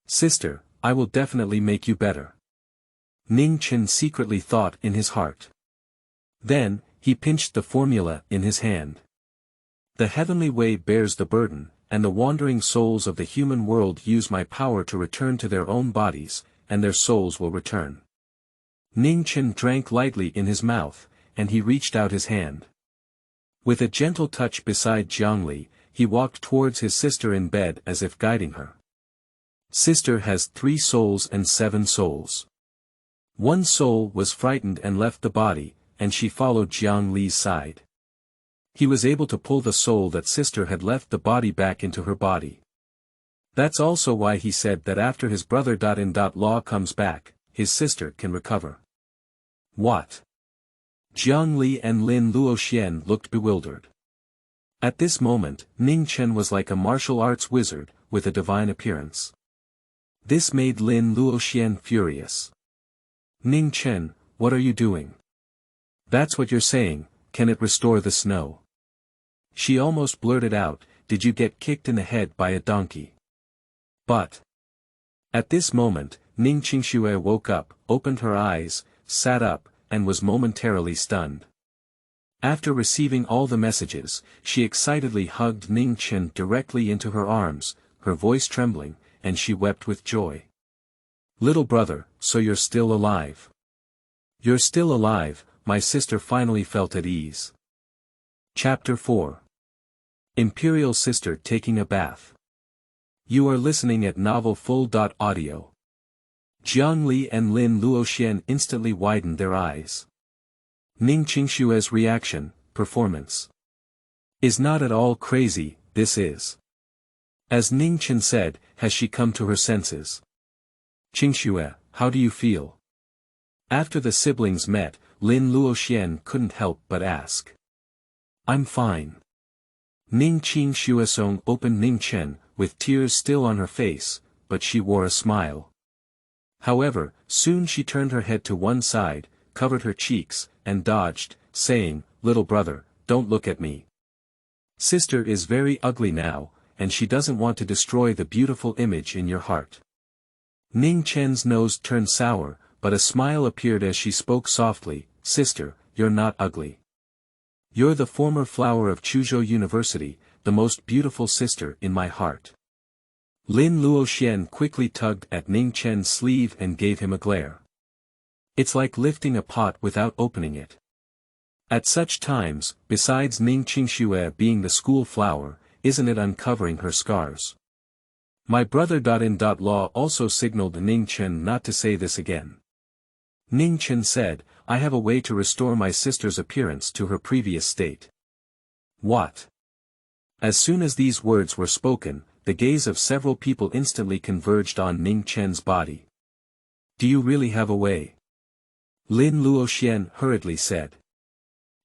"Sister, I will definitely make you better," Ning Chen secretly thought in his heart. Then, he pinched the formula in his hand. "The heavenly way bears the burden, and the wandering souls of the human world use my power to return to their own bodies, and their souls will return." Ning Chen drank lightly in his mouth, and he reached out his hand. With a gentle touch beside Jiangli, he walked towards his sister in bed as if guiding her. Sister has 3 souls and 7 souls. One soul was frightened and left the body, and she followed Jiang Li's side. He was able to pull the soul that sister had left the body back into her body. That's also why he said that after his brother.In.Law comes back, his sister can recover. What? Jiang Li and Lin Luoxian looked bewildered. At this moment, Ning Chen was like a martial arts wizard, with a divine appearance. This made Lin Luoxian furious. "Ning Chen, what are you doing? That's what you're saying, can it restore the snow?" She almost blurted out, "Did you get kicked in the head by a donkey?" But at this moment, Ning Qingxue woke up, opened her eyes, sat up, and was momentarily stunned. After receiving all the messages, she excitedly hugged Ning Chen directly into her arms, her voice trembling, and she wept with joy. "Little brother, so you're still alive." "You're still alive," my sister finally felt at ease. Chapter 4. Imperial Sister Taking a Bath. You are listening at Novel Full.audio. Jiang Li and Lin Luoxian instantly widened their eyes. Ning Qingshue's reaction, performance, is not at all crazy, this is. As Ning Chen said, has she come to her senses? "Qingxue, how do you feel?" After the siblings met, Lin Luoxian couldn't help but ask. "I'm fine." Ning Qingshuesong opened Ning Chen, with tears still on her face, but she wore a smile. However, soon she turned her head to one side, covered her cheeks, and dodged, saying, "Little brother, don't look at me. Sister is very ugly now, and she doesn't want to destroy the beautiful image in your heart." Ning Chen's nose turned sour, but a smile appeared as she spoke softly, "Sister, you're not ugly. You're the former flower of Chuzhou University, the most beautiful sister in my heart." Lin Luoxian quickly tugged at Ning Chen's sleeve and gave him a glare. It's like lifting a pot without opening it. At such times, besides Ning Qingxue being the school flower, isn't it uncovering her scars? My brother.In.Law also signaled Ning Chen not to say this again. Ning Chen said, "I have a way to restore my sister's appearance to her previous state." What? As soon as these words were spoken, the gaze of several people instantly converged on Ning Chen's body. "Do you really have a way?" Lin Luoxian hurriedly said.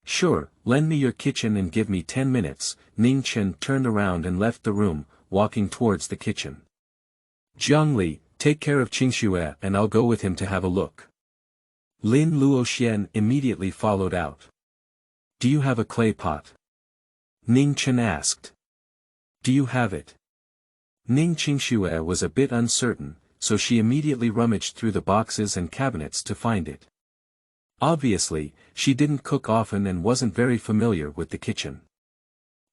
"Sure, lend me your kitchen and give me 10 minutes, Ning Chen turned around and left the room, walking towards the kitchen. "Jiang Li, take care of Qingxue and I'll go with him to have a look." Lin Luoxian immediately followed out. "Do you have a clay pot?" Ning Chen asked. "Do you have it?" Ning Qingxue was a bit uncertain, so she immediately rummaged through the boxes and cabinets to find it. Obviously, she didn't cook often and wasn't very familiar with the kitchen.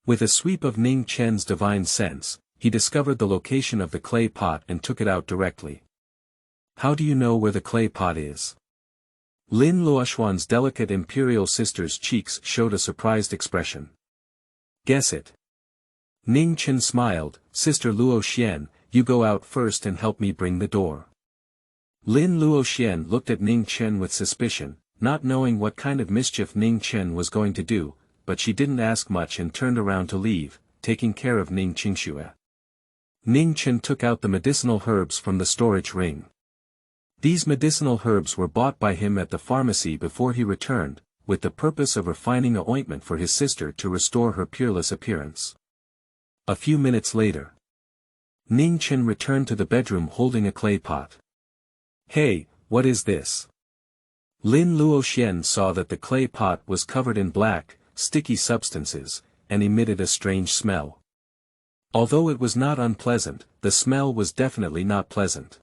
With a sweep of Ning Chen's divine sense, he discovered the location of the clay pot and took it out directly. "How do you know where the clay pot is?" Lin Luoxuan's delicate imperial sister's cheeks showed a surprised expression. "Guess it." Ning Chen smiled, "Sister Luoxian, you go out first and help me bring the door." Lin Luoxian looked at Ning Chen with suspicion, not knowing what kind of mischief Ning Chen was going to do, but she didn't ask much and turned around to leave, taking care of Ning Qingxue. Ning Chen took out the medicinal herbs from the storage ring. These medicinal herbs were bought by him at the pharmacy before he returned, with the purpose of refining a ointment for his sister to restore her peerless appearance. A few minutes later, Ning Chen returned to the bedroom holding a clay pot. "Hey, what is this?" Lin Luoxian saw that the clay pot was covered in black, sticky substances, and emitted a strange smell. Although it was not unpleasant, the smell was definitely not pleasant.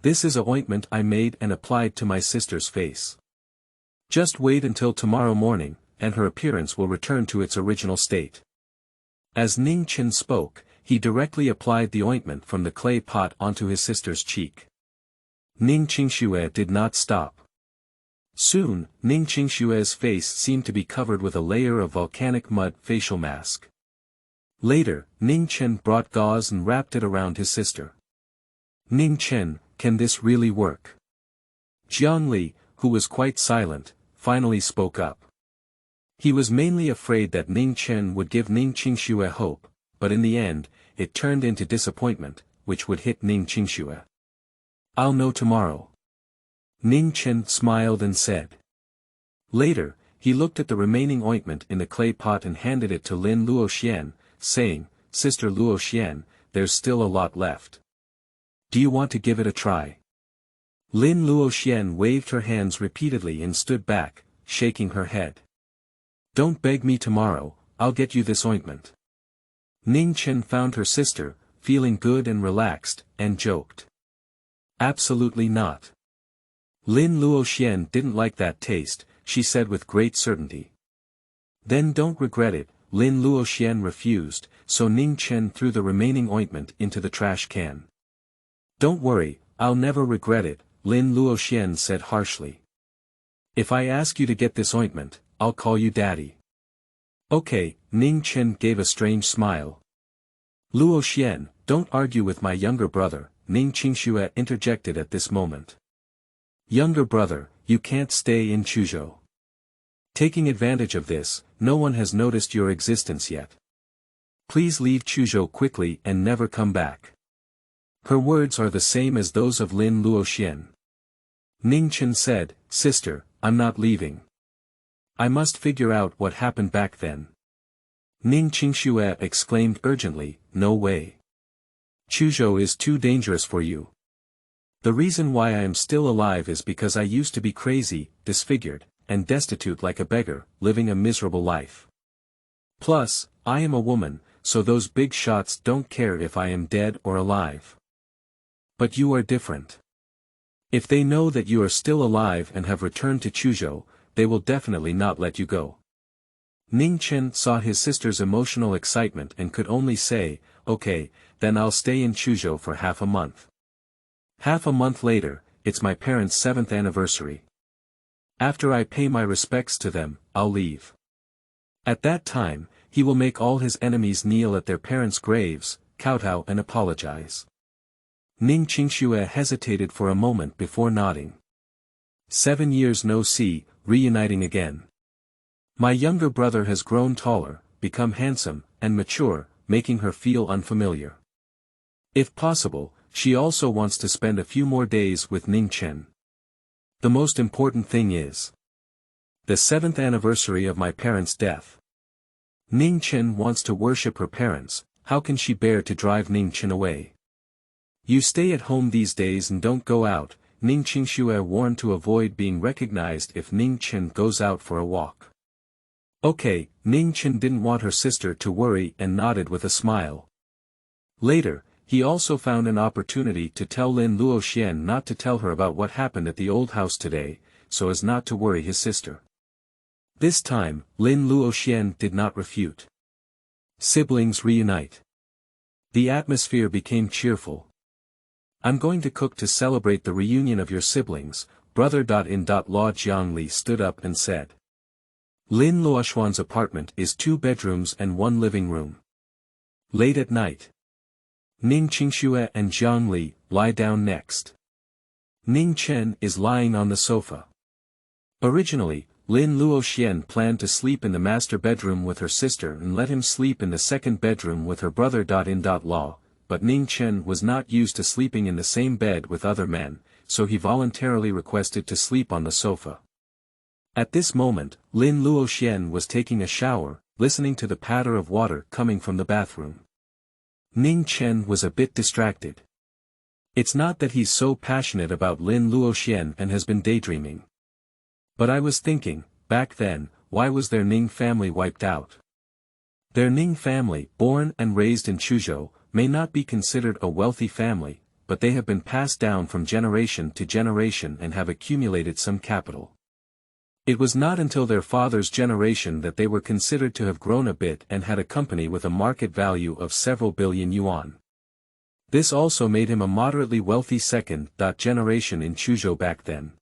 "This is a ointment I made and applied to my sister's face. Just wait until tomorrow morning, and her appearance will return to its original state." As Ning Chen spoke, he directly applied the ointment from the clay pot onto his sister's cheek. Ning Qingshue's did not stop. Soon, Ning Qingshue's face seemed to be covered with a layer of volcanic mud facial mask. Later, Ning Chen brought gauze and wrapped it around his sister. "Ning Chen, can this really work?" Jiang Li, who was quite silent, finally spoke up. He was mainly afraid that Ning Chen would give Ning Qingxue hope, but in the end, it turned into disappointment, which would hit Ning Qingxue. "I'll know tomorrow." Ning Chen smiled and said. Later, he looked at the remaining ointment in the clay pot and handed it to Lin Luoxian, saying, "Sister Luoxian, there's still a lot left. Do you want to give it a try?" Lin Luoxian waved her hands repeatedly and stood back, shaking her head. "Don't beg me tomorrow, I'll get you this ointment." Ning Chen found her sister, feeling good and relaxed, and joked. "Absolutely not." Lin Luoxian didn't like that taste, she said with great certainty. "Then don't regret it," Lin Luoxian refused, so Ning Chen threw the remaining ointment into the trash can. "Don't worry, I'll never regret it," Lin Luoxian said harshly. "If I ask you to get this ointment, I'll call you daddy." "Okay," Ning Chen gave a strange smile. "Luoxian, don't argue with my younger brother," Ning Qingxue interjected at this moment. "Younger brother, you can't stay in Chuzhou. Taking advantage of this, no one has noticed your existence yet. Please leave Chuzhou quickly and never come back." Her words are the same as those of Lin Luoxian. Ning Chen said, "Sister, I'm not leaving. I must figure out what happened back then." Ning Qingxue exclaimed urgently, "No way. Chuzhou is too dangerous for you. The reason why I am still alive is because I used to be crazy, disfigured, and destitute like a beggar, living a miserable life. Plus, I am a woman, so those big shots don't care if I am dead or alive. But you are different. If they know that you are still alive and have returned to Chuzhou, they will definitely not let you go." Ning Chen saw his sister's emotional excitement and could only say, "Okay, then I'll stay in Chuzhou for half a month. Half a month later, it's my parents' 7th anniversary. After I pay my respects to them, I'll leave. At that time, he will make all his enemies kneel at their parents' graves, kowtow and apologize." Ning Qingxue hesitated for a moment before nodding. 7 years no see, reuniting again. My younger brother has grown taller, become handsome, and mature, making her feel unfamiliar. If possible, she also wants to spend a few more days with Ning Chen. The most important thing is the 7th anniversary of my parents' death. Ning Chen wants to worship her parents, how can she bear to drive Ning Chen away? "You stay at home these days and don't go out," Ning Qingxue warned to avoid being recognized if Ning Chen goes out for a walk. "Okay," Ning Chen didn't want her sister to worry and nodded with a smile. Later, he also found an opportunity to tell Lin Luoxian not to tell her about what happened at the old house today, so as not to worry his sister. This time, Lin Luoxian did not refute. Siblings reunite. The atmosphere became cheerful. "I'm going to cook to celebrate the reunion of your siblings," brother.In.Law Jiang Li stood up and said. Lin Luoxuan's apartment is 2 bedrooms and 1 living room. Late at night, Ning Qingxue and Jiang Li lie down next. Ning Chen is lying on the sofa. Originally, Lin Luoxian planned to sleep in the master bedroom with her sister and let him sleep in the second bedroom with her brother.In.Law, but Ning Chen was not used to sleeping in the same bed with other men, so he voluntarily requested to sleep on the sofa. At this moment, Lin Luoxian was taking a shower, listening to the patter of water coming from the bathroom. Ning Chen was a bit distracted. It's not that he's so passionate about Lin Luoxian and has been daydreaming. But I was thinking, back then, why was their Ning family wiped out? Their Ning family, born and raised in Chuzhou, may not be considered a wealthy family, but they have been passed down from generation to generation and have accumulated some capital. It was not until their father's generation that they were considered to have grown a bit and had a company with a market value of several billion yuan. This also made him a moderately wealthy second generation in Chuzhou back then.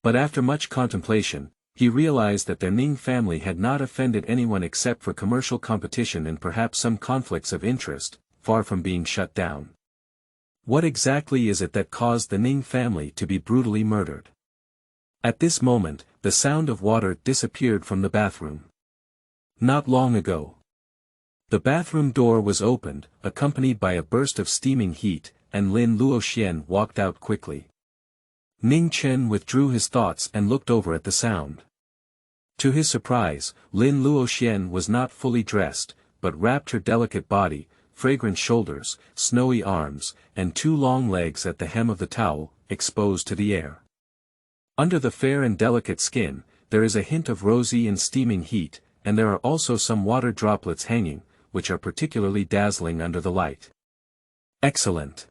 But after much contemplation, he realized that their Ning family had not offended anyone except for commercial competition and perhaps some conflicts of interest, far from being shut down. What exactly is it that caused the Ning family to be brutally murdered? At this moment, the sound of water disappeared from the bathroom. Not long ago. The bathroom door was opened, accompanied by a burst of steaming heat, and Lin Luoxian walked out quickly. Ning Chen withdrew his thoughts and looked over at the sound. To his surprise, Lin Luoxian was not fully dressed, but wrapped her delicate body, fragrant shoulders, snowy arms, and 2 long legs at the hem of the towel, exposed to the air. Under the fair and delicate skin, there is a hint of rosy and steaming heat, and there are also some water droplets hanging, which are particularly dazzling under the light. Excellent.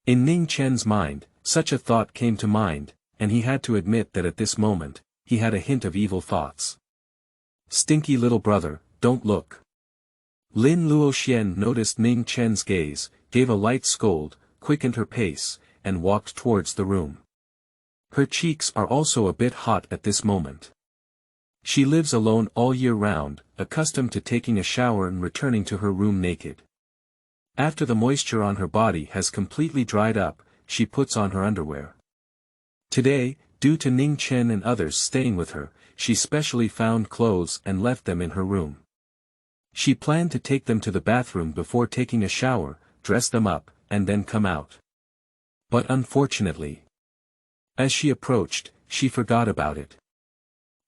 In Ning Chen's mind, such a thought came to mind, and he had to admit that at this moment, he had a hint of evil thoughts. Stinky little brother, don't look. Lin Luoxian noticed Ning Chen's gaze, gave a light scold, quickened her pace, and walked towards the room. Her cheeks are also a bit hot at this moment. She lives alone all year round, accustomed to taking a shower and returning to her room naked. After the moisture on her body has completely dried up, she puts on her underwear. Today, due to Ning Chen and others staying with her, she specially found clothes and left them in her room. She planned to take them to the bathroom before taking a shower, dress them up, and then come out. But unfortunately, as she approached, she forgot about it.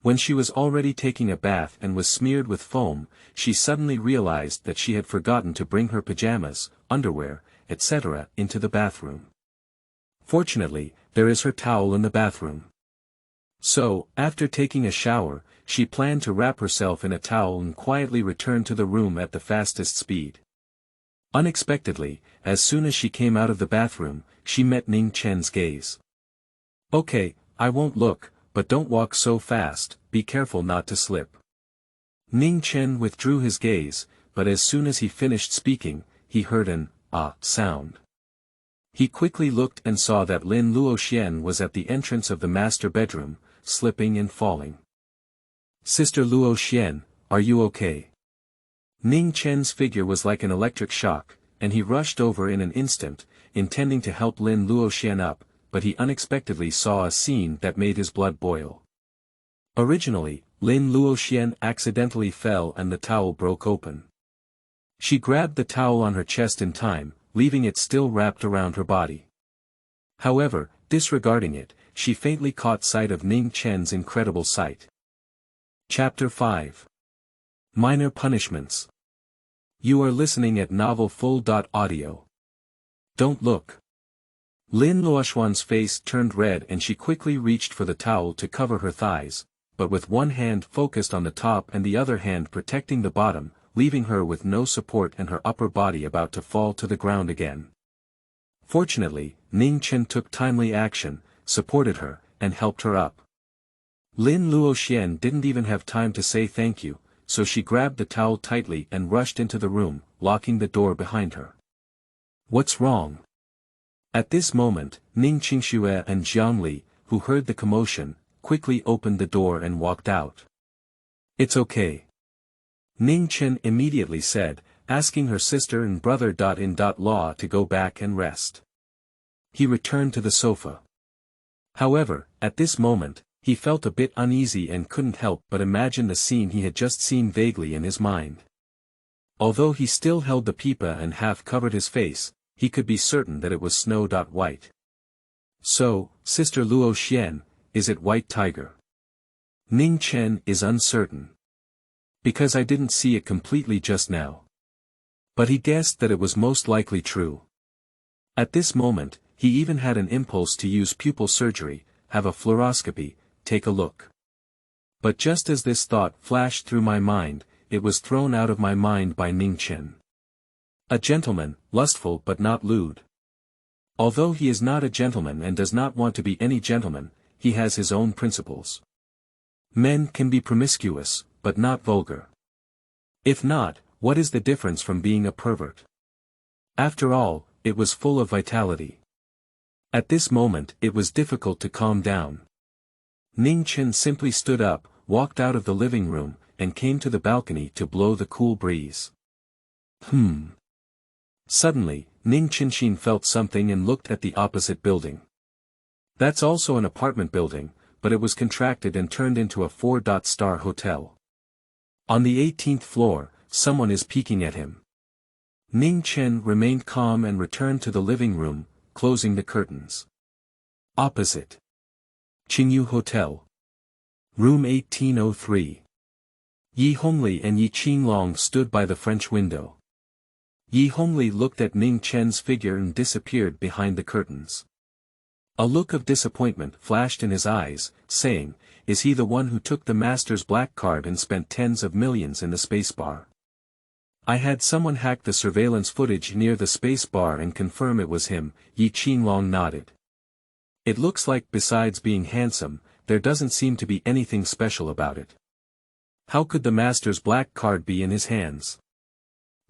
When she was already taking a bath and was smeared with foam, she suddenly realized that she had forgotten to bring her pajamas, underwear, etc. into the bathroom. Fortunately, there is her towel in the bathroom. So, after taking a shower, she planned to wrap herself in a towel and quietly return to the room at the fastest speed. Unexpectedly, as soon as she came out of the bathroom, she met Ning Chen's gaze. Okay, I won't look, but don't walk so fast, be careful not to slip. Ning Chen withdrew his gaze, but as soon as he finished speaking, he heard an ah sound. He quickly looked and saw that Lin Luoxian was at the entrance of the master bedroom, slipping and falling. Sister Luoxian, are you okay? Ning Chen's figure was like an electric shock, and he rushed over in an instant, intending to help Lin Luoxian up, but he unexpectedly saw a scene that made his blood boil. Originally, Lin Luoxian accidentally fell and the towel broke open. She grabbed the towel on her chest in time, leaving it still wrapped around her body. However, disregarding it, she faintly caught sight of Ning Chen's incredible sight. Chapter 5. Minor Punishments. You are listening at Novel Full.audio. Don't look. Lin Luoxian's face turned red and she quickly reached for the towel to cover her thighs, but with one hand focused on the top and the other hand protecting the bottom, leaving her with no support and her upper body about to fall to the ground again. Fortunately, Ning Chen took timely action, supported her, and helped her up. Lin Luoxian didn't even have time to say thank you, so she grabbed the towel tightly and rushed into the room, locking the door behind her. What's wrong? At this moment, Ning Qingxue and Jiang Li, who heard the commotion, quickly opened the door and walked out. It's okay. Ning Chen immediately said, asking her sister and brother-in-law to go back and rest. He returned to the sofa. However, at this moment, he felt a bit uneasy and couldn't help but imagine the scene he had just seen vaguely in his mind. Although he still held the pipa and half covered his face, he could be certain that it was snow-white. So, Sister Luoxian, is it White Tiger? Ning Chen is uncertain. Because I didn't see it completely just now. But he guessed that it was most likely true. At this moment, he even had an impulse to use pupil surgery, have a fluoroscopy, take a look. But just as this thought flashed through my mind, it was thrown out of my mind by Ning Chen. A gentleman, lustful but not lewd. Although he is not a gentleman and does not want to be any gentleman, he has his own principles. Men can be promiscuous, but not vulgar. If not, what is the difference from being a pervert? After all, it was full of vitality. At this moment it was difficult to calm down. Ning Chen simply stood up, walked out of the living room, and came to the balcony to blow the cool breeze. Suddenly, Ning Chen felt something and looked at the opposite building. That's also an apartment building, but it was contracted and turned into a 4-star hotel. On the 18th floor, someone is peeking at him. Ning Chen remained calm and returned to the living room, closing the curtains. Opposite. Qingyu Hotel. Room 1803. Yi Hongli and Yi Qinglong stood by the French window. Yi Hongli looked at Ning Chen's figure and disappeared behind the curtains. A look of disappointment flashed in his eyes, saying, "Is he the one who took the master's black card and spent tens of millions in the spacebar?" "I had someone hack the surveillance footage near the spacebar and confirm it was him," Yi Qinglong nodded. "It looks like besides being handsome, there doesn't seem to be anything special about it. How could the master's black card be in his hands?"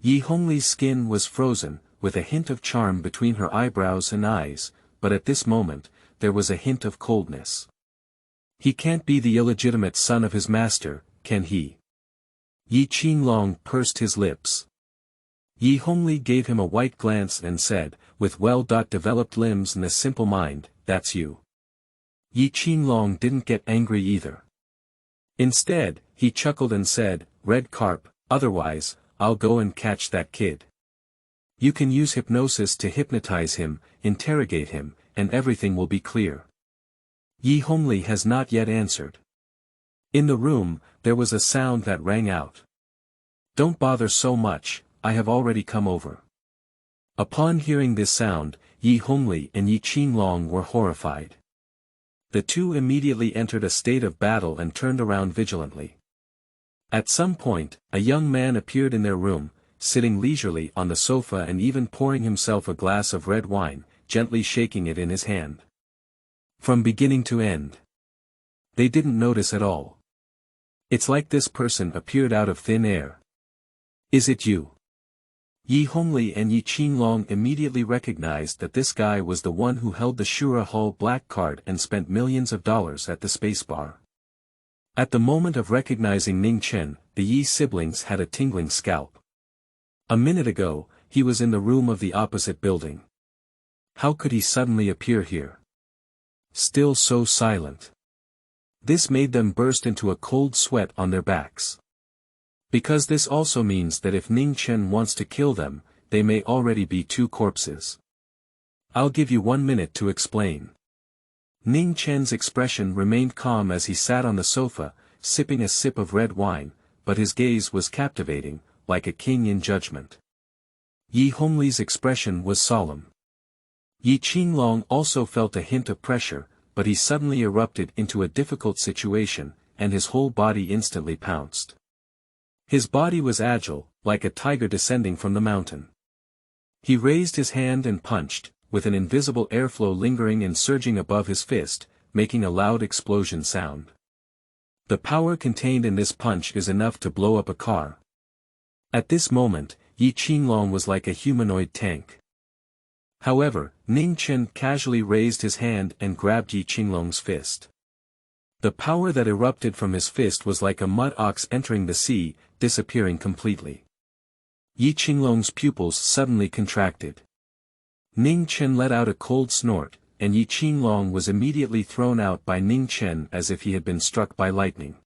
Yi Hongli's skin was frozen, with a hint of charm between her eyebrows and eyes, but at this moment, there was a hint of coldness. "He can't be the illegitimate son of his master, can he?" Yi Qinglong pursed his lips. Yi Hongli gave him a white glance and said, with well-developed limbs and a simple mind, "That's you." Yi Qinglong didn't get angry either. Instead, he chuckled and said, "Red carp, otherwise, I'll go and catch that kid. You can use hypnosis to hypnotize him, interrogate him, and everything will be clear." Yi Hongli has not yet answered. In the room, there was a sound that rang out. "Don't bother so much, I have already come over." Upon hearing this sound, Yi Hongli and Yi Qinglong were horrified. The two immediately entered a state of battle and turned around vigilantly. At some point, a young man appeared in their room, sitting leisurely on the sofa and even pouring himself a glass of red wine, gently shaking it in his hand. From beginning to end, they didn't notice at all. It's like this person appeared out of thin air. "Is it you?" Yi Hongli and Yi Qinglong immediately recognized that this guy was the one who held the Shura Hull black card and spent millions of dollars at the spacebar. At the moment of recognizing Ning Chen, the Yi siblings had a tingling scalp. A minute ago, he was in the room of the opposite building. How could he suddenly appear here? Still so silent. This made them burst into a cold sweat on their backs. Because this also means that if Ning Chen wants to kill them, they may already be two corpses. "I'll give you 1 minute to explain." Ning Chen's expression remained calm as he sat on the sofa, sipping a sip of red wine, but his gaze was captivating, like a king in judgment. Yi Hongli's expression was solemn. Yi Qinglong also felt a hint of pressure, but he suddenly erupted into a difficult situation, and his whole body instantly pounced. His body was agile, like a tiger descending from the mountain. He raised his hand and punched, with an invisible airflow lingering and surging above his fist, making a loud explosion sound. The power contained in this punch is enough to blow up a car. At this moment, Yi Qinglong was like a humanoid tank. However, Ning Chen casually raised his hand and grabbed Yi Qinglong's fist. The power that erupted from his fist was like a mud ox entering the sea, disappearing completely. Yi Qinglong's pupils suddenly contracted. Ning Chen let out a cold snort, and Yi Qinglong was immediately thrown out by Ning Chen as if he had been struck by lightning.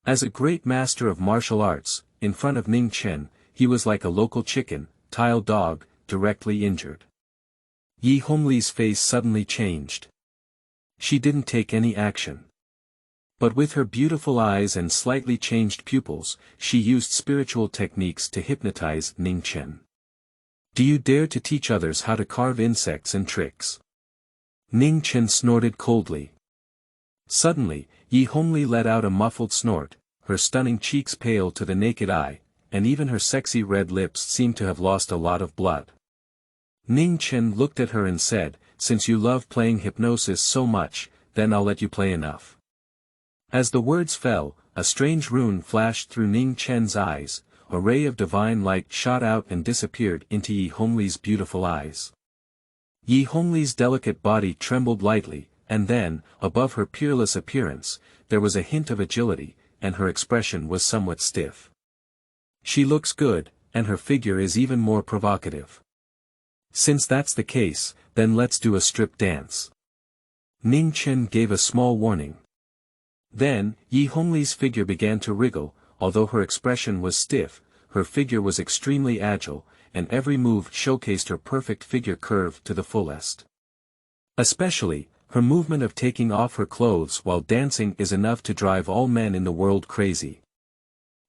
As a great master of martial arts, in front of Ning Chen, he was like a local chicken, tile dog, directly injured. Yi Hongli's face suddenly changed. She didn't take any action. But with her beautiful eyes and slightly changed pupils, she used spiritual techniques to hypnotize Ning Chen. "Do you dare to teach others how to carve insects and tricks?" Ning Chen snorted coldly. Suddenly, Yi Hongli let out a muffled snort, her stunning cheeks pale to the naked eye, and even her sexy red lips seemed to have lost a lot of blood. Ning Chen looked at her and said, "Since you love playing hypnosis so much, then I'll let you play enough." As the words fell, a strange rune flashed through Ning Chen's eyes, a ray of divine light shot out and disappeared into Yi Hongli's beautiful eyes. Yi Hongli's delicate body trembled lightly, and then, above her peerless appearance, there was a hint of agility, and her expression was somewhat stiff. "She looks good, and her figure is even more provocative. Since that's the case, then let's do a strip dance." Ning Chen gave a small warning. Then, Yi Hongli's figure began to wriggle, although her expression was stiff, her figure was extremely agile, and every move showcased her perfect figure curve to the fullest. Especially, her movement of taking off her clothes while dancing is enough to drive all men in the world crazy.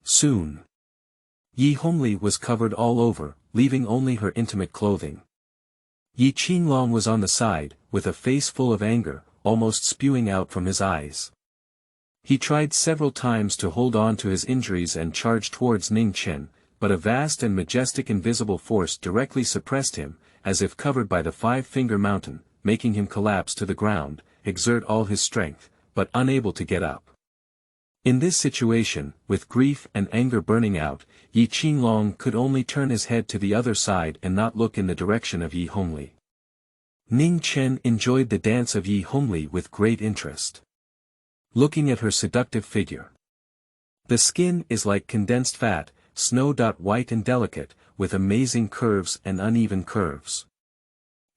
Soon, Yi Hongli was covered all over, leaving only her intimate clothing. Yi Qinglong was on the side, with a face full of anger, almost spewing out from his eyes. He tried several times to hold on to his injuries and charge towards Ning Chen, but a vast and majestic invisible force directly suppressed him, as if covered by the five-finger mountain, making him collapse to the ground, exert all his strength, but unable to get up. In this situation, with grief and anger burning out, Yi Qinglong could only turn his head to the other side and not look in the direction of Yi Hongli. Ning Chen enjoyed the dance of Yi Hongli with great interest. Looking at her seductive figure. The skin is like condensed fat, snow-white and delicate, with amazing curves and uneven curves.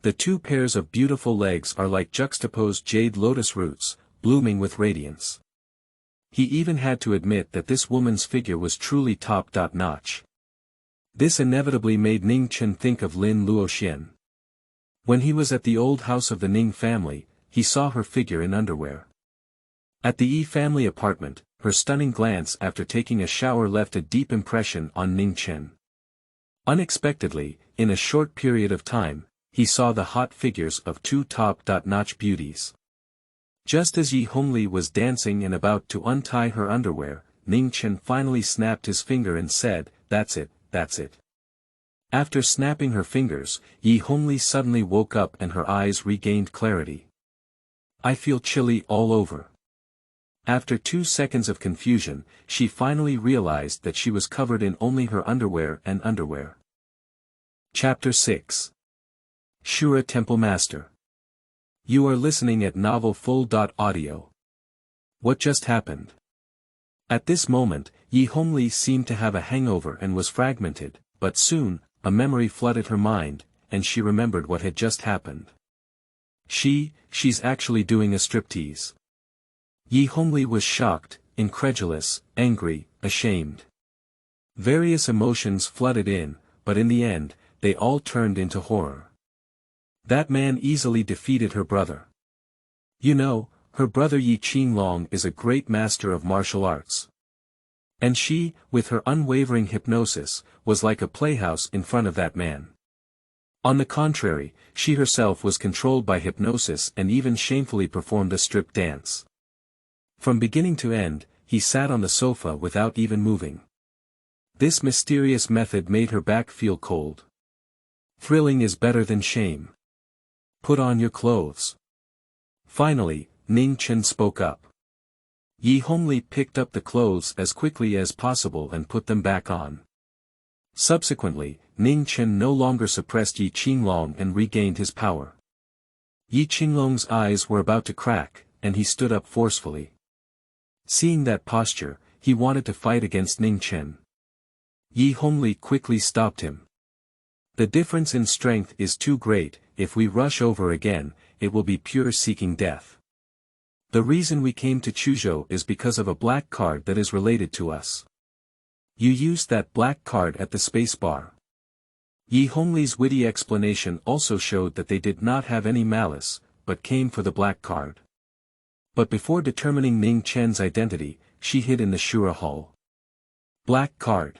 The two pairs of beautiful legs are like juxtaposed jade lotus roots, blooming with radiance. He even had to admit that this woman's figure was truly top-notch. This inevitably made Ning Chen think of Lin Luoxian. When he was at the old house of the Ning family, he saw her figure in underwear. At the Yi family apartment, her stunning glance after taking a shower left a deep impression on Ning Chen. Unexpectedly, in a short period of time, he saw the hot figures of two top-notch beauties. Just as Yi Hongli was dancing and about to untie her underwear, Ning Chen finally snapped his finger and said, "That's it, that's it." After snapping her fingers, Yi Hongli suddenly woke up and her eyes regained clarity. "I feel chilly all over." After 2 seconds of confusion, she finally realized that she was covered in only her underwear and underwear. Chapter 6. Shura Temple Master. You are listening at Novel Full.audio. What just happened? At this moment, Yi Hongli seemed to have a hangover and was fragmented, but soon, a memory flooded her mind, and she remembered what had just happened. She's actually doing a striptease. Yi Hongli was shocked, incredulous, angry, ashamed. Various emotions flooded in, but in the end, they all turned into horror. That man easily defeated her brother. You know, her brother Yi Qinglong is a great master of martial arts. And she, with her unwavering hypnosis, was like a playhouse in front of that man. On the contrary, she herself was controlled by hypnosis and even shamefully performed a strip dance. From beginning to end, he sat on the sofa without even moving. This mysterious method made her back feel cold. Thrilling is better than shame. Put on your clothes. Finally, Ning Chen spoke up. Yi Hongli picked up the clothes as quickly as possible and put them back on. Subsequently, Ning Chen no longer suppressed Yi Qinglong and regained his power. Yi Qinglong's eyes were about to crack, and he stood up forcefully. Seeing that posture, he wanted to fight against Ning Chen. Yi Hongli quickly stopped him. The difference in strength is too great. If we rush over again, it will be pure seeking death. The reason we came to Chuzhou is because of a black card that is related to us. You used that black card at the space bar. Yi Hongli's witty explanation also showed that they did not have any malice, but came for the black card. But before determining Ning Chen's identity, she hid in the Shura hall. Black card.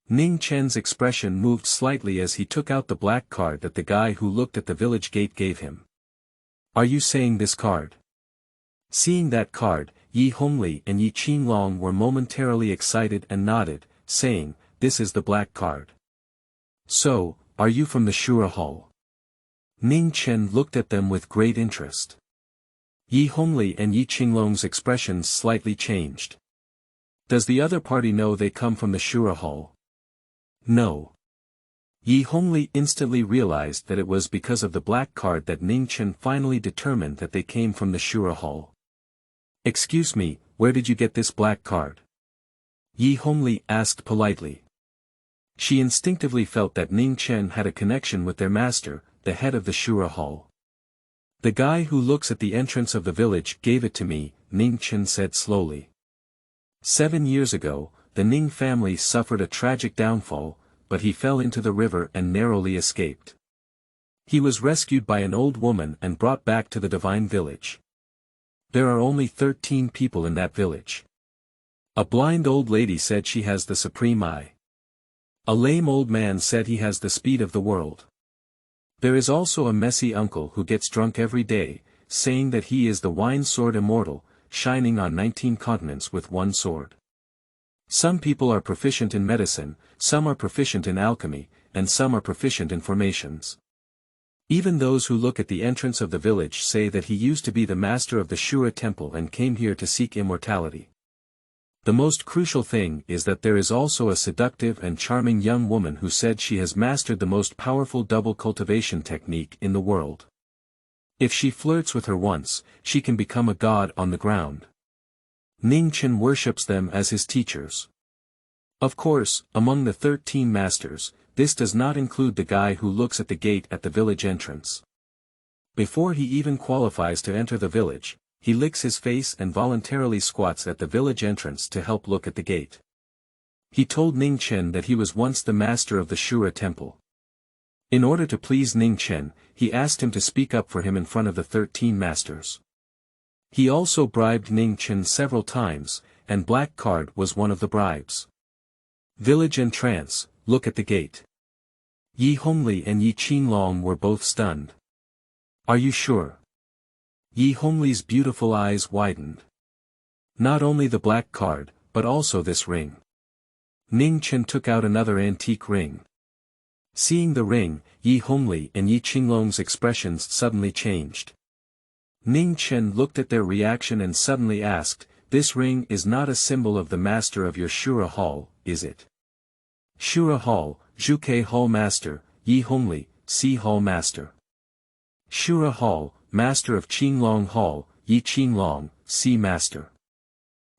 Ning Chen's expression moved slightly as he took out the black card that the guy who looked at the village gate gave him. Are you saying this card? Seeing that card, Yi Hongli and Yi Qinglong were momentarily excited and nodded, saying, "This is the black card." "So, are you from the Shura Hall?" Ning Chen looked at them with great interest. Yi Hongli and Yi Qinglong's expressions slightly changed. "Does the other party know they come from the Shura Hall?" "No." Yi Hongli instantly realized that it was because of the black card that Ning Chen finally determined that they came from the Shura Hall. "Excuse me, where did you get this black card?" Yi Hongli asked politely. She instinctively felt that Ning Chen had a connection with their master, the head of the Shura Hall. "The guy who looks at the entrance of the village gave it to me," Ning Chen said slowly. 7 years ago, the Ning family suffered a tragic downfall, but he fell into the river and narrowly escaped. He was rescued by an old woman and brought back to the divine village. There are only 13 people in that village. A blind old lady said she has the supreme eye. A lame old man said he has the speed of the world. There is also a messy uncle who gets drunk every day, saying that he is the wine sword immortal, shining on 19 continents with one sword. Some people are proficient in medicine, some are proficient in alchemy, and some are proficient in formations. Even those who look at the entrance of the village say that he used to be the master of the Shura temple and came here to seek immortality. The most crucial thing is that there is also a seductive and charming young woman who said she has mastered the most powerful double cultivation technique in the world. If she flirts with her once, she can become a god on the ground. Ning Chen worships them as his teachers. Of course, among the 13 masters, this does not include the guy who looks at the gate at the village entrance. Before he even qualifies to enter the village, he licks his face and voluntarily squats at the village entrance to help look at the gate. He told Ning Chen that he was once the master of the Shura temple. In order to please Ning Chen, he asked him to speak up for him in front of the 13 masters. He also bribed Ning Chen several times, and black card was one of the bribes. Village and trance, look at the gate. Yi Hongli and Yi Qinglong were both stunned. "Are you sure?" Yi Hongli's beautiful eyes widened. "Not only the black card, but also this ring." Ning Chen took out another antique ring. Seeing the ring, Yi Hongli and Yi Qinglong's expressions suddenly changed. Ning Chen looked at their reaction and suddenly asked, "This ring is not a symbol of the master of your Shura Hall, is it?" Shura Hall, Zhuke Hall Master, Yi Hongli, C Hall Master. Shura Hall, Master of Qinglong Hall, Yi Qinglong, C Master.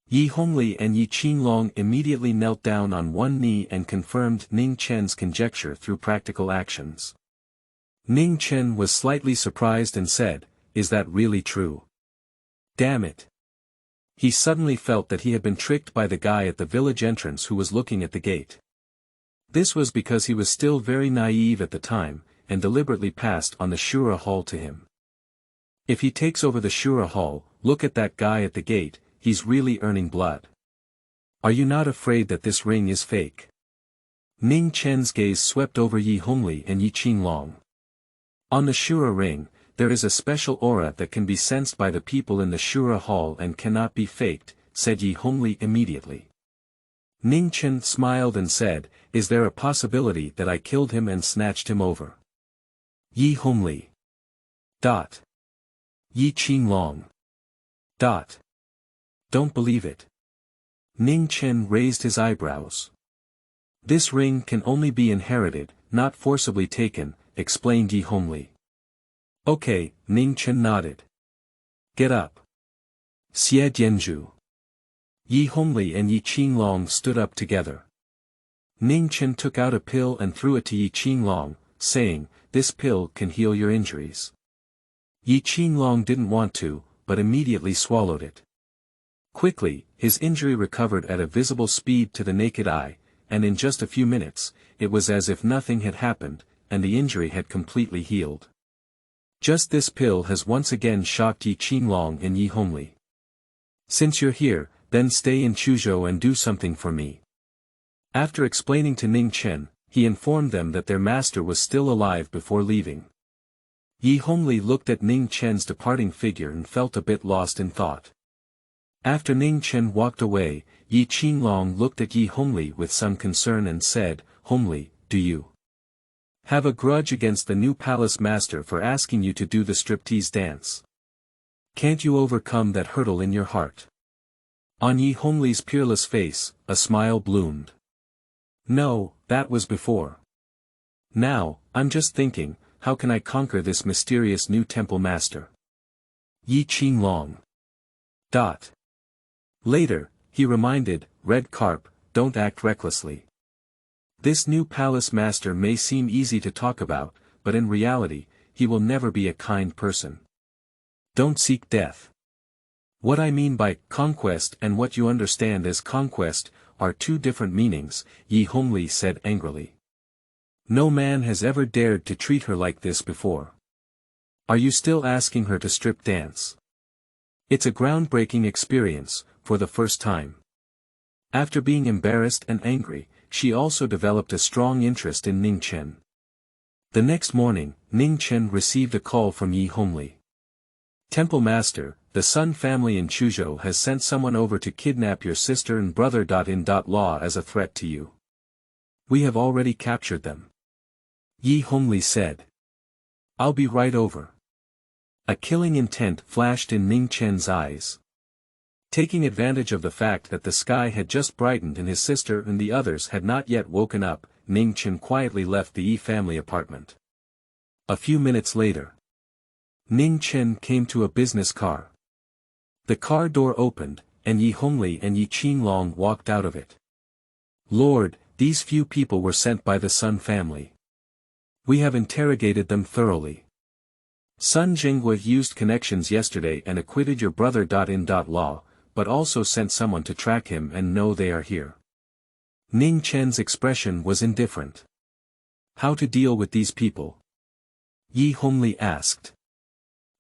Yi Hongli and Yi Qinglong immediately knelt down on one knee and confirmed Ning Chen's conjecture through practical actions. Ning Chen was slightly surprised and said, "Is that really true?" Damn it. He suddenly felt that he had been tricked by the guy at the village entrance who was looking at the gate. This was because he was still very naive at the time, and deliberately passed on the Shura Hall to him. If he takes over the Shura Hall, look at that guy at the gate, he's really earning blood. Are you not afraid that this ring is fake? Ning Chen's gaze swept over Yi Hongli and Yi Qinglong. On the Shura ring, there is a special aura that can be sensed by the people in the Shura Hall and cannot be faked, said Yi Hongli immediately. Ning Chen smiled and said, "Is there a possibility that I killed him and snatched him over?" Yi Hongli. Yi Qinglong. Don't believe it. Ning Chen raised his eyebrows. This ring can only be inherited, not forcibly taken, explained Yi Hongli. Okay, Ning Chen nodded. Get up. Xie Dianzhu. Yi Hongli and Yi Qinglong stood up together. Ning Chen took out a pill and threw it to Yi Qinglong, saying, "This pill can heal your injuries." Yi Qinglong didn't want to, but immediately swallowed it. Quickly, his injury recovered at a visible speed to the naked eye, and in just a few minutes, it was as if nothing had happened, and the injury had completely healed. Just this pill has once again shocked Yi Qinglong and Yi Hongli. "Since you're here, then stay in Chuzhou and do something for me." After explaining to Ning Chen, he informed them that their master was still alive before leaving. Yi Hongli looked at Ning Chen's departing figure and felt a bit lost in thought. After Ning Chen walked away, Yi Qinglong looked at Yi Hongli with some concern and said, Hongli, do you have a grudge against the new palace master for asking you to do the striptease dance? Can't you overcome that hurdle in your heart? On Yi Hongli's peerless face, a smile bloomed. No, that was before. Now, I'm just thinking, how can I conquer this mysterious new temple master? Yi Qinglong. Later, he reminded, Red Carp, don't act recklessly. This new palace master may seem easy to talk about, but in reality, he will never be a kind person. Don't seek death. What I mean by conquest and what you understand as conquest are two different meanings, Yi Hongli said angrily. No man has ever dared to treat her like this before. Are you still asking her to strip dance? It's a groundbreaking experience, for the first time. After being embarrassed and angry, she also developed a strong interest in Ning Chen. The next morning, Ning Chen received a call from Yi Hongli. Temple Master, the Sun family in Chuzhou has sent someone over to kidnap your sister and brother. In law as a threat to you. We have already captured them. Yi Hongli said. I'll be right over. A killing intent flashed in Ning Chen's eyes. Taking advantage of the fact that the sky had just brightened and his sister and the others had not yet woken up, Ning Chen quietly left the Yi family apartment. A few minutes later, Ning Chen came to a business car. The car door opened, and Yi Hongli and Yi Qinglong walked out of it. Lord, these few people were sent by the Sun family. We have interrogated them thoroughly. Sun Jinghua used connections yesterday and acquitted your brother. In law, but also sent someone to track him and know they are here. Ning Chen's expression was indifferent. How to deal with these people? Yi Hongli asked.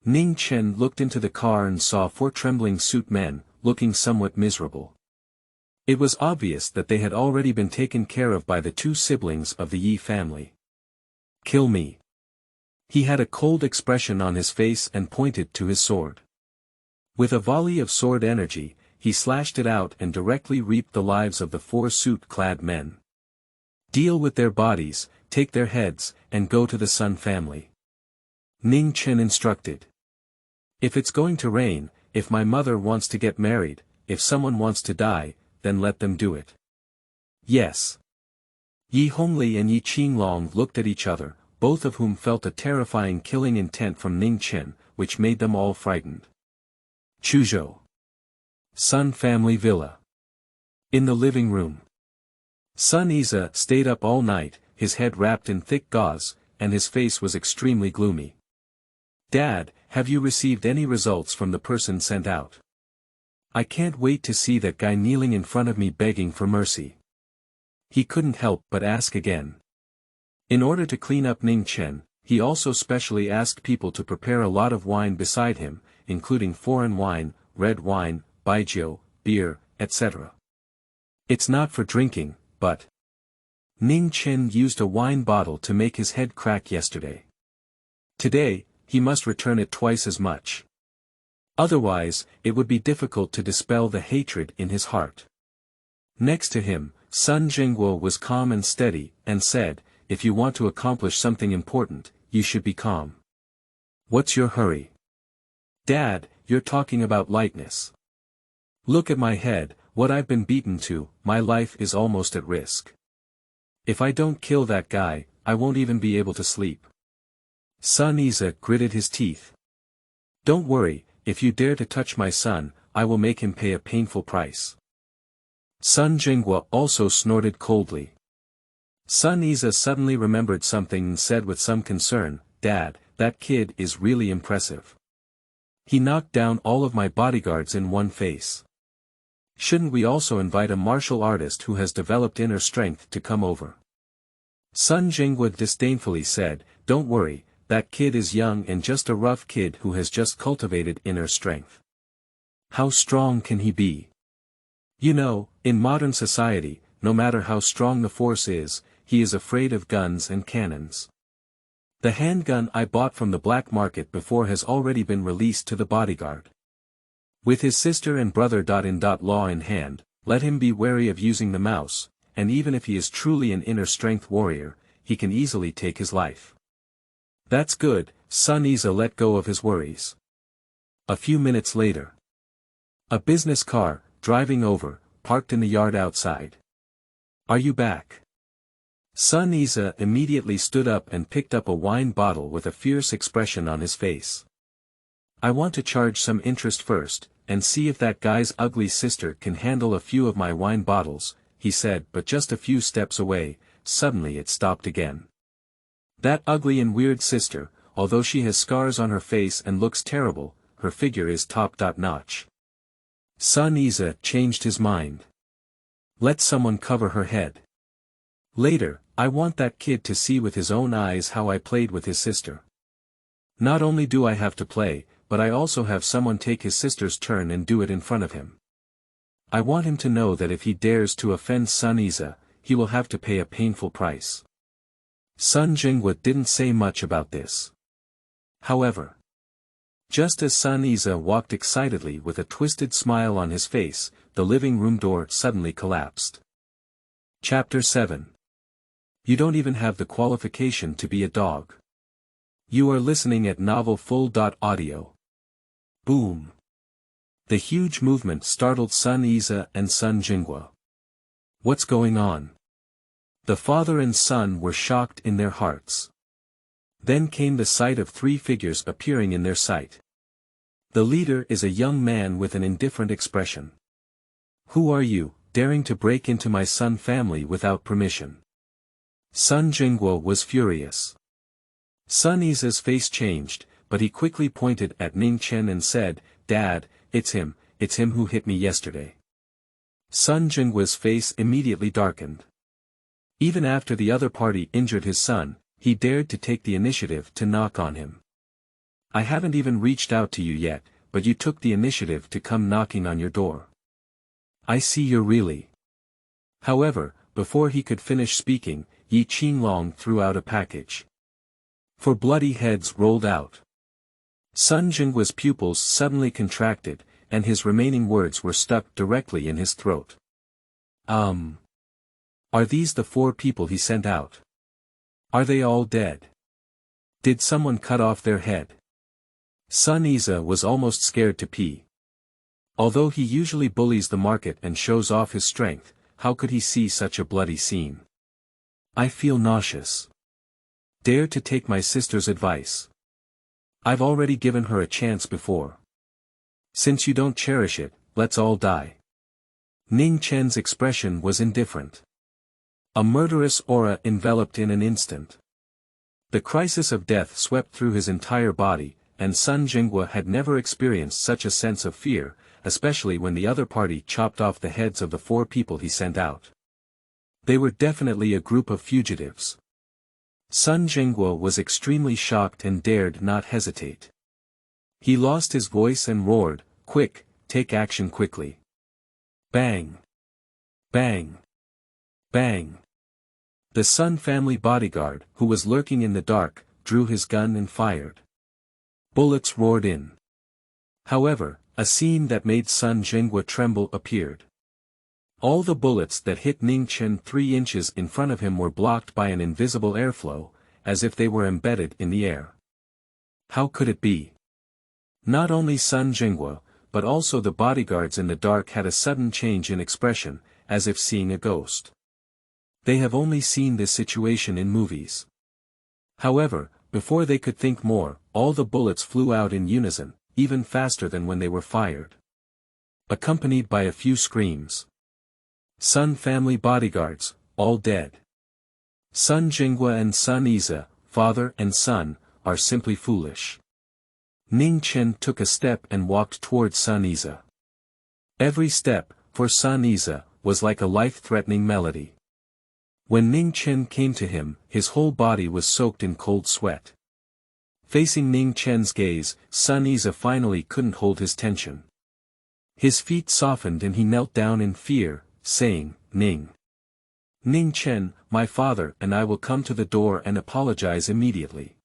Ning Chen looked into the car and saw 4 trembling suit men, looking somewhat miserable. It was obvious that they had already been taken care of by the 2 siblings of the Yi family. Kill me. He had a cold expression on his face and pointed to his sword. With a volley of sword energy, he slashed it out and directly reaped the lives of the 4 suit-clad men. Deal with their bodies, take their heads, and go to the Sun family. Ning Chen instructed. If it's going to rain, if my mother wants to get married, if someone wants to die, then let them do it. Yes. Yi Hongli and Yi Qinglong looked at each other, both of whom felt a terrifying killing intent from Ning Chen, which made them all frightened. Chuzhou. Sun family villa. In the living room. Sun Iza stayed up all night, his head wrapped in thick gauze, and his face was extremely gloomy. Dad, have you received any results from the person sent out? I can't wait to see that guy kneeling in front of me begging for mercy. He couldn't help but ask again. In order to clean up Ning Chen, he also specially asked people to prepare a lot of wine beside him, including foreign wine, red wine, baijiu, beer, etc. It's not for drinking, but Ning Chen used a wine bottle to make his head crack yesterday. Today, he must return it twice as much. Otherwise, it would be difficult to dispel the hatred in his heart. Next to him, Sun Jinghua was calm and steady, and said, if you want to accomplish something important, you should be calm. What's your hurry? Dad, you're talking about lightness. Look at my head, what I've been beaten to, my life is almost at risk. If I don't kill that guy, I won't even be able to sleep. Sun Iza gritted his teeth. Don't worry, if you dare to touch my son, I will make him pay a painful price. Sun Jinghua also snorted coldly. Sun Iza suddenly remembered something and said with some concern, Dad, that kid is really impressive. He knocked down all of my bodyguards in one face. Shouldn't we also invite a martial artist who has developed inner strength to come over? Sun Jinghua disdainfully said, don't worry, that kid is young and just a rough kid who has just cultivated inner strength. How strong can he be? You know, in modern society, no matter how strong the force is, he is afraid of guns and cannons. The handgun I bought from the black market before has already been released to the bodyguard. With his sister and brother law in hand, let him be wary of using the mouse, and even if he is truly an inner strength warrior, he can easily take his life. That's good, Sun Iza let go of his worries. A few minutes later. A business car, driving over, parked in the yard outside. Are you back? Sun Iza immediately stood up and picked up a wine bottle with a fierce expression on his face. I want to charge some interest first, and see if that guy's ugly sister can handle a few of my wine bottles, he said, but just a few steps away, suddenly it stopped again. That ugly and weird sister, although she has scars on her face and looks terrible, her figure is top-notch. Sun Iza changed his mind. Let someone cover her head. Later, I want that kid to see with his own eyes how I played with his sister. Not only do I have to play, but I also have someone take his sister's turn and do it in front of him. I want him to know that if he dares to offend Sun Iza, he will have to pay a painful price. Sun Jinghua didn't say much about this. However, just as Sun Iza walked excitedly with a twisted smile on his face, the living room door suddenly collapsed. Chapter 7. You don't even have the qualification to be a dog. You are listening at Novel Full.audio. Boom. The huge movement startled Sun Iza and Sun Jinghua. What's going on? The father and son were shocked in their hearts. Then came the sight of three figures appearing in their sight. The leader is a young man with an indifferent expression. Who are you, daring to break into my Sun family without permission? Sun Jinghua was furious. Sun Iza's face changed, but he quickly pointed at Ning Chen and said, Dad, it's him who hit me yesterday. Sun Jinghua's face immediately darkened. Even after the other party injured his son, he dared to take the initiative to knock on him. I haven't even reached out to you yet, but you took the initiative to come knocking on your door. I see you're really. However, before he could finish speaking, Yi Qinglong threw out a package. Four bloody heads rolled out. Sun Jinghua's pupils suddenly contracted, and his remaining words were stuck directly in his throat. Are these the 4 people he sent out? Are they all dead? Did someone cut off their head? Sun Iza was almost scared to pee. Although he usually bullies the market and shows off his strength, how could he see such a bloody scene? I feel nauseous. Dare to take my sister's advice. I've already given her a chance before. Since you don't cherish it, let's all die. Ning Chen's expression was indifferent. A murderous aura enveloped in an instant. The crisis of death swept through his entire body, and Sun Jinghua had never experienced such a sense of fear, especially when the other party chopped off the heads of the 4 people he sent out. They were definitely a group of fugitives. Sun Jinghua was extremely shocked and dared not hesitate. He lost his voice and roared, Quick, take action quickly. Bang! Bang! Bang! The Sun family bodyguard, who was lurking in the dark, drew his gun and fired. Bullets roared in. However, a scene that made Sun Jinghua tremble appeared. All the bullets that hit Ning Chen 3 inches in front of him were blocked by an invisible airflow, as if they were embedded in the air. How could it be? Not only Sun Jinghua, but also the bodyguards in the dark had a sudden change in expression, as if seeing a ghost. They have only seen this situation in movies. However, before they could think more, all the bullets flew out in unison, even faster than when they were fired. Accompanied by a few screams. Sun family bodyguards, all dead. Sun Jinghua and Sun Iza, father and son, are simply foolish. Ning Chen took a step and walked towards Sun Iza. Every step, for Sun Iza, was like a life-threatening melody. When Ning Chen came to him, his whole body was soaked in cold sweat. Facing Ning Chen's gaze, Sun Iza finally couldn't hold his tension. His feet softened and he knelt down in fear, saying, Ning Chen, my father and I will come to the door and apologize immediately.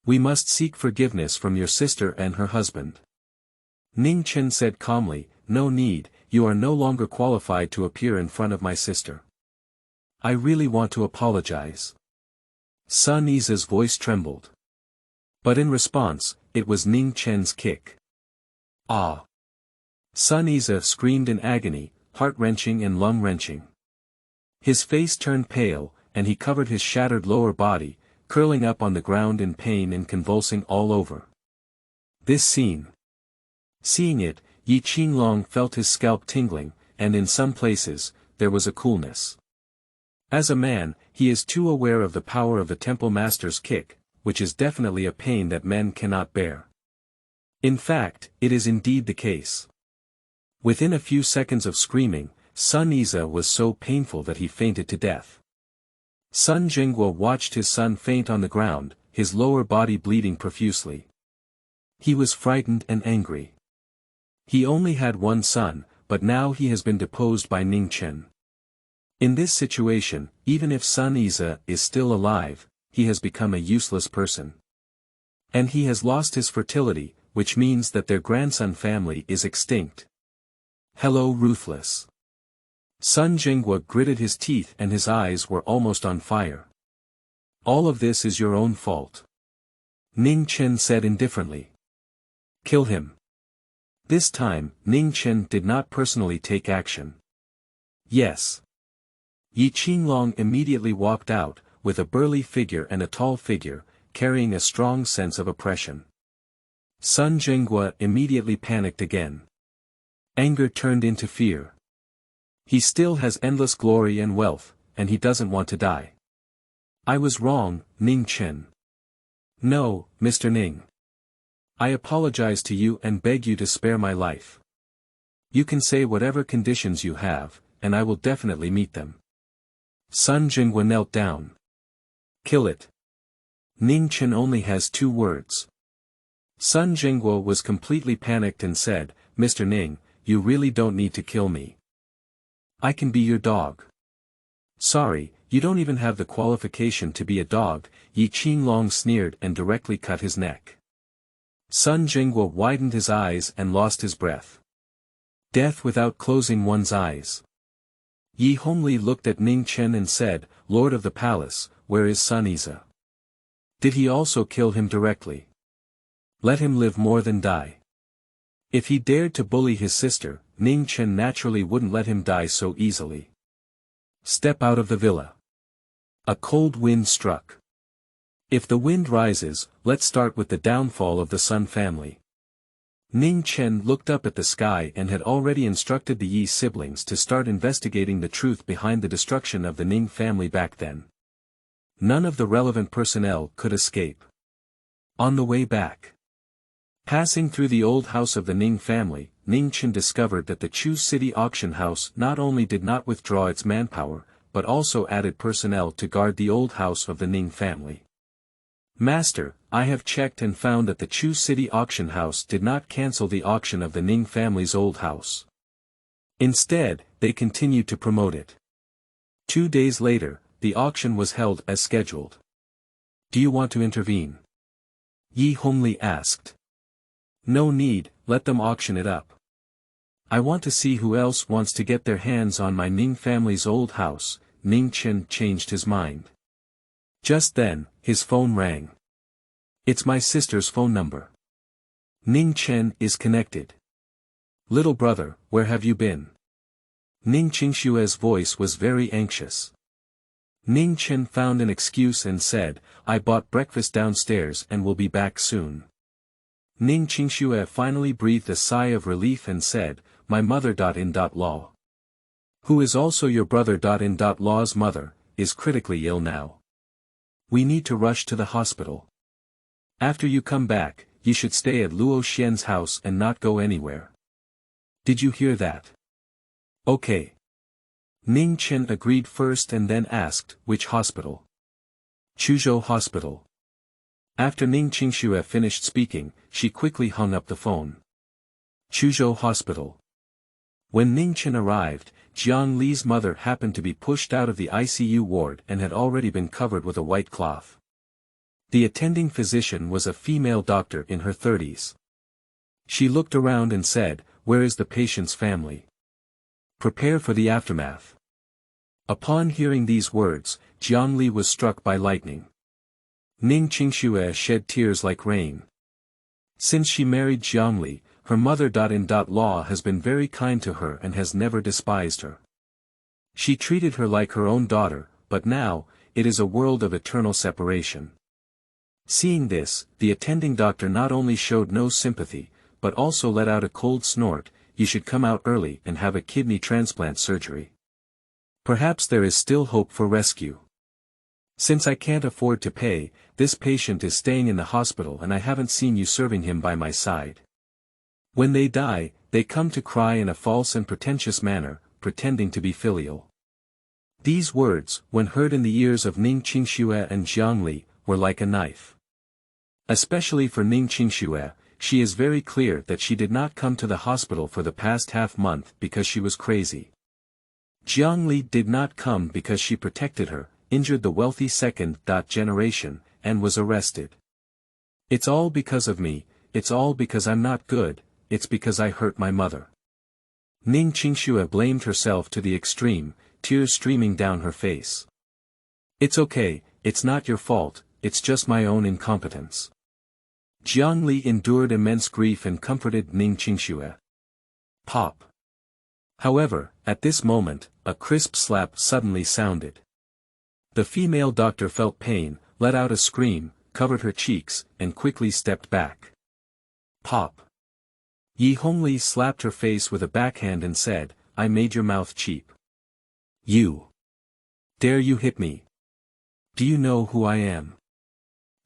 We must seek forgiveness from your sister and her husband. Ning Chen said calmly, no need, you are no longer qualified to appear in front of my sister. I really want to apologize. Sun Yi's voice trembled. But in response, it was Ning Chen's kick. Ah! Sun Yi screamed in agony, heart-wrenching and lung-wrenching. His face turned pale, and he covered his shattered lower body, curling up on the ground in pain and convulsing all over. This scene. Seeing it, Yi Qinglong felt his scalp tingling, and in some places, there was a coolness. As a man, he is too aware of the power of the Temple Master's kick, which is definitely a pain that men cannot bear. In fact, it is indeed the case. Within a few seconds of screaming, Sun Yi was so painful that he fainted to death. Sun Jinghua watched his son faint on the ground, his lower body bleeding profusely. He was frightened and angry. He only had one son, but now he has been deposed by Ning Chen. In this situation, even if Sun Yi is still alive, he has become a useless person. And he has lost his fertility, which means that their grandson family is extinct. Hello, ruthless. Sun Jinghua gritted his teeth and his eyes were almost on fire. All of this is your own fault. Ning Chen said indifferently. Kill him. This time, Ning Chen did not personally take action. Yes. Yi Qinglong immediately walked out, with a burly figure and a tall figure, carrying a strong sense of oppression. Sun Jinghua immediately panicked again. Anger turned into fear. He still has endless glory and wealth, and he doesn't want to die. I was wrong, Ning Chen. No, Mr. Ning. I apologize to you and beg you to spare my life. You can say whatever conditions you have, and I will definitely meet them. Sun Jinghua knelt down. Kill it. Ning Chen only has 2 words. Sun Jinghua was completely panicked and said, Mr. Ning, you really don't need to kill me. I can be your dog. Sorry, you don't even have the qualification to be a dog, Yi Qinglong sneered and directly cut his neck. Sun Jinghua widened his eyes and lost his breath. Death without closing one's eyes. Yi Hongli looked at Ning Chen and said, Lord of the Palace, where is Sun Yi? Did he also kill him directly? Let him live more than die. If he dared to bully his sister, Ning Chen naturally wouldn't let him die so easily. Step out of the villa. A cold wind struck. If the wind rises, let's start with the downfall of the Sun family. Ning Chen looked up at the sky and had already instructed the Yi siblings to start investigating the truth behind the destruction of the Ning family back then. None of the relevant personnel could escape. On the way back, passing through the old house of the Ning family, Ning Chen discovered that the Chu City auction house not only did not withdraw its manpower, but also added personnel to guard the old house of the Ning family. Master, I have checked and found that the Chu City auction house did not cancel the auction of the Ning family's old house. Instead, they continued to promote it. 2 days later, the auction was held as scheduled. Do you want to intervene? Yi Hongli asked. No need, let them auction it up. I want to see who else wants to get their hands on my Ning family's old house. Ning Chen changed his mind. Just then, his phone rang. It's my sister's phone number. Ning Chen is connected. Little brother, where have you been? Ning Qingshue's voice was very anxious. Ning Chen found an excuse and said, I bought breakfast downstairs and will be back soon. Ning Qingxue finally breathed a sigh of relief and said, my mother.in.law. Who is also your brother.in.law's mother, is critically ill now. We need to rush to the hospital. After you come back, you should stay at Luo Xian's house and not go anywhere. Did you hear that? Okay. Ning Chen agreed first and then asked, which hospital? Chuzhou Hospital. After Ning Qingxue finished speaking, she quickly hung up the phone. Chuzhou Hospital. When Ning Chen arrived, Jiang Li's mother happened to be pushed out of the ICU ward and had already been covered with a white cloth. The attending physician was a female doctor in her 30s. She looked around and said, "Where is the patient's family? Prepare for the aftermath." Upon hearing these words, Jiangli was struck by lightning. Ning Chen shed tears like rain. Since she married Jiangli, her mother-in-law has been very kind to her and has never despised her. She treated her like her own daughter, but now, it is a world of eternal separation. Seeing this, the attending doctor not only showed no sympathy, but also let out a cold snort, "You should come out early and have a kidney transplant surgery. Perhaps there is still hope for rescue. Since I can't afford to pay, this patient is staying in the hospital and I haven't seen you serving him by my side. When they die, they come to cry in a false and pretentious manner, pretending to be filial." These words, when heard in the ears of Ning Chen and Jiangli, were like a knife. Especially for Ning Chen, she is very clear that she did not come to the hospital for the past half-month because she was crazy. Jiangli did not come because she protected her, injured the wealthy second generation, and was arrested. "It's all because of me, it's all because I'm not good, it's because I hurt my mother." Ning Chen blamed herself to the extreme, tears streaming down her face. "It's okay, it's not your fault, it's just my own incompetence." Jiangli endured immense grief and comforted Ning Chen. Pop. However, at this moment, a crisp slap suddenly sounded. The female doctor felt pain, let out a scream, covered her cheeks, and quickly stepped back. Pop. Yi Hongli slapped her face with a backhand and said, "I made your mouth cheap. You. Dare you hit me? Do you know who I am?"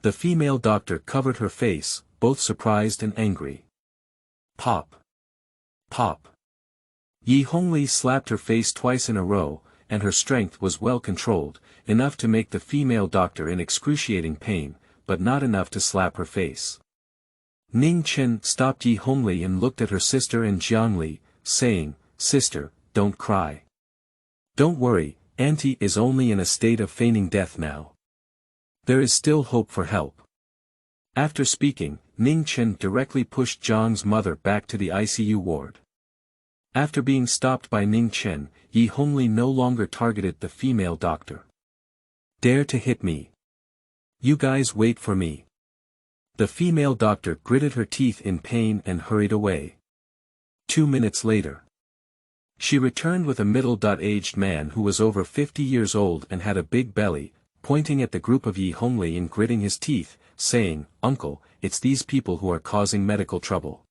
The female doctor covered her face, both surprised and angry. Pop. Pop. Yi Hongli slapped her face twice in a row, and her strength was well controlled, enough to make the female doctor in excruciating pain, but not enough to slap her face. Ning Chen stopped Yi Hongli and looked at her sister and Jiangli, saying, "Sister, don't cry. Don't worry, Auntie is only in a state of feigning death now. There is still hope for help." After speaking, Ning Chen directly pushed Zhang's mother back to the ICU ward. After being stopped by Ning Chen, Yi Hongli no longer targeted the female doctor. "Dare to hit me? You guys wait for me." The female doctor gritted her teeth in pain and hurried away. 2 minutes later, she returned with a middle-aged man who was over 50 years old and had a big belly, pointing at the group of Yi Hongli and gritting his teeth, saying, "Uncle, it's these people who are causing medical trouble.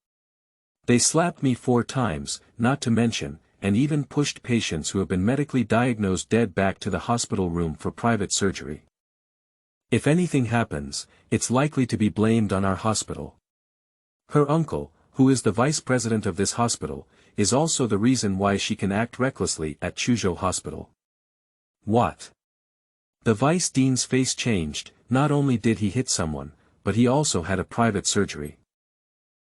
They slapped me 4 times, not to mention, and even pushed patients who have been medically diagnosed dead back to the hospital room for private surgery. If anything happens, it's likely to be blamed on our hospital." Her uncle, who is the vice president of this hospital, is also the reason why she can act recklessly at Chuzhou Hospital. What? The vice dean's face changed. Not only did he hit someone, but he also had a private surgery.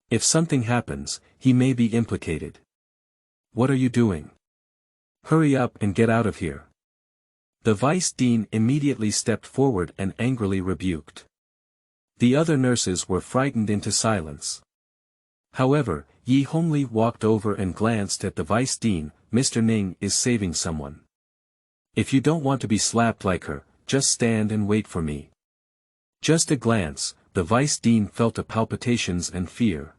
If something happens, he may be implicated. What are you doing? Hurry up and get out of here. The vice dean immediately stepped forward and angrily rebuked. The other nurses were frightened into silence. However, Yi Hongli walked over and glanced at the vice dean. "Mr. Ning is saving someone. If you don't want to be slapped like her, just stand and wait for me." Just a glance, the vice dean felt a palpitations and fear.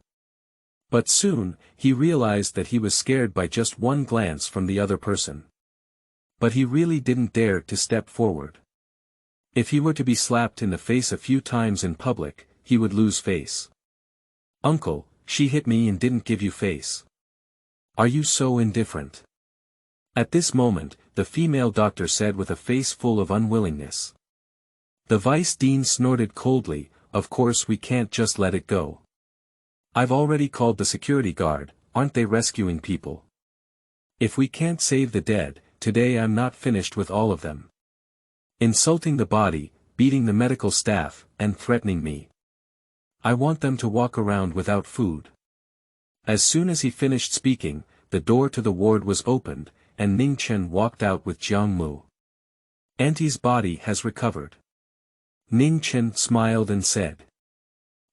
But soon, he realized that he was scared by just one glance from the other person. But he really didn't dare to step forward. If he were to be slapped in the face a few times in public, he would lose face. "Uncle, she hit me and didn't give you face. Are you so indifferent?" At this moment, the female doctor said with a face full of unwillingness. The vice dean snorted coldly, "Of course we can't just let it go. I've already called the security guard, aren't they rescuing people? If we can't save the dead, today I'm not finished with all of them. Insulting the body, beating the medical staff, and threatening me. I want them to walk around without food." As soon as he finished speaking, the door to the ward was opened, and Ning Chen walked out with Jiang Mu. "Auntie's body has recovered." Ning Chen smiled and said.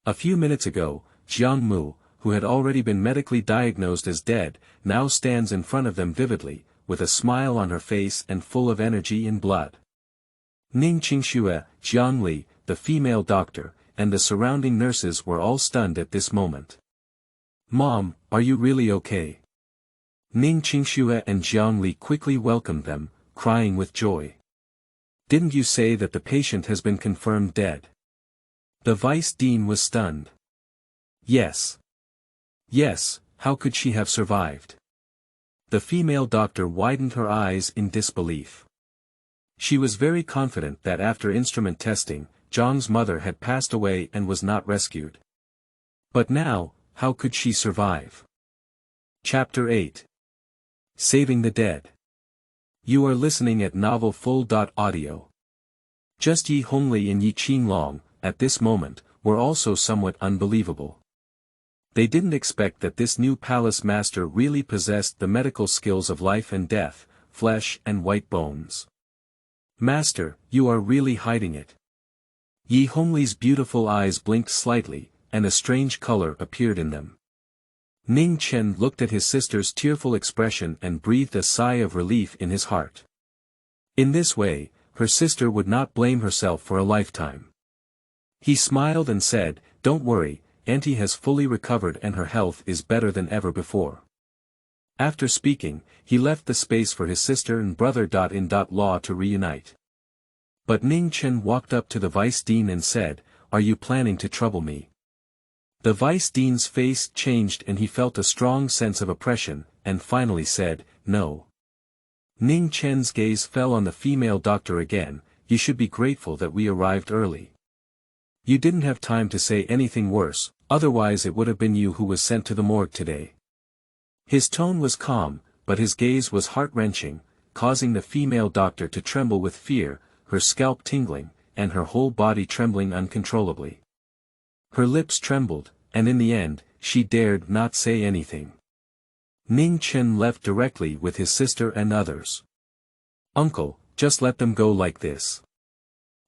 A few minutes ago, Jiang Mu, who had already been medically diagnosed as dead, now stands in front of them vividly, with a smile on her face and full of energy and blood. Ning Qingxue, Jiang Li, the female doctor, and the surrounding nurses were all stunned at this moment. Mom, are you really okay? Ning Qingxue and Jiang Li quickly welcomed them, crying with joy. Didn't you say that the patient has been confirmed dead? The vice dean was stunned. Yes. Yes, how could she have survived? The female doctor widened her eyes in disbelief. She was very confident that after instrument testing, Zhang's mother had passed away and was not rescued. But now, how could she survive? Chapter 8. Saving the Dead. You are listening at Novel Full.audio. Just Yi Hongli and Yi Qinglong, at this moment, were also somewhat unbelievable. They didn't expect that this new palace master really possessed the medical skills of life and death, flesh and white bones. Master, you are really hiding it. Yi Hongli's beautiful eyes blinked slightly, and a strange color appeared in them. Ning Chen looked at his sister's tearful expression and breathed a sigh of relief in his heart. In this way, her sister would not blame herself for a lifetime. He smiled and said, "Don't worry, Auntie has fully recovered and her health is better than ever before." After speaking, he left the space for his sister and brother.in-law to reunite. But Ning Chen walked up to the vice dean and said, "Are you planning to trouble me?" The vice dean's face changed and he felt a strong sense of oppression, and finally said, "No." Ning Chen's gaze fell on the female doctor again. "You should be grateful that we arrived early. You didn't have time to say anything worse, otherwise it would have been you who was sent to the morgue today." His tone was calm, but his gaze was heart-wrenching, causing the female doctor to tremble with fear, her scalp tingling, and her whole body trembling uncontrollably. Her lips trembled, and in the end, she dared not say anything. Ning Chen left directly with his sister and others. "Uncle, just let them go like this."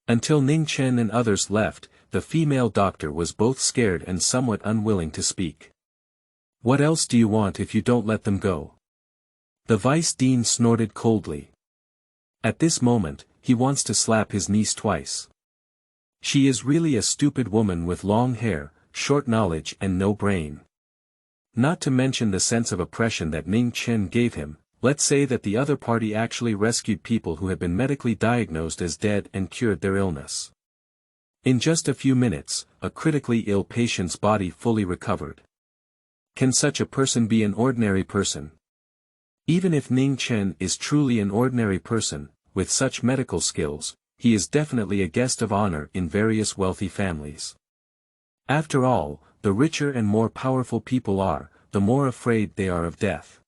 Until Ning Chen and others left, the female doctor was both scared and somewhat unwilling to speak. "What else do you want if you don't let them go?" The vice dean snorted coldly. At this moment, he wants to slap his niece twice. She is really a stupid woman with long hair, short knowledge and no brain. Not to mention the sense of oppression that Ning Chen gave him. Let's say that the other party actually rescued people who had been medically diagnosed as dead and cured their illness. In just a few minutes, a critically ill patient's body fully recovered. Can such a person be an ordinary person? Even if Ning Chen is truly an ordinary person, with such medical skills, he is definitely a guest of honor in various wealthy families. After all, the richer and more powerful people are, the more afraid they are of death.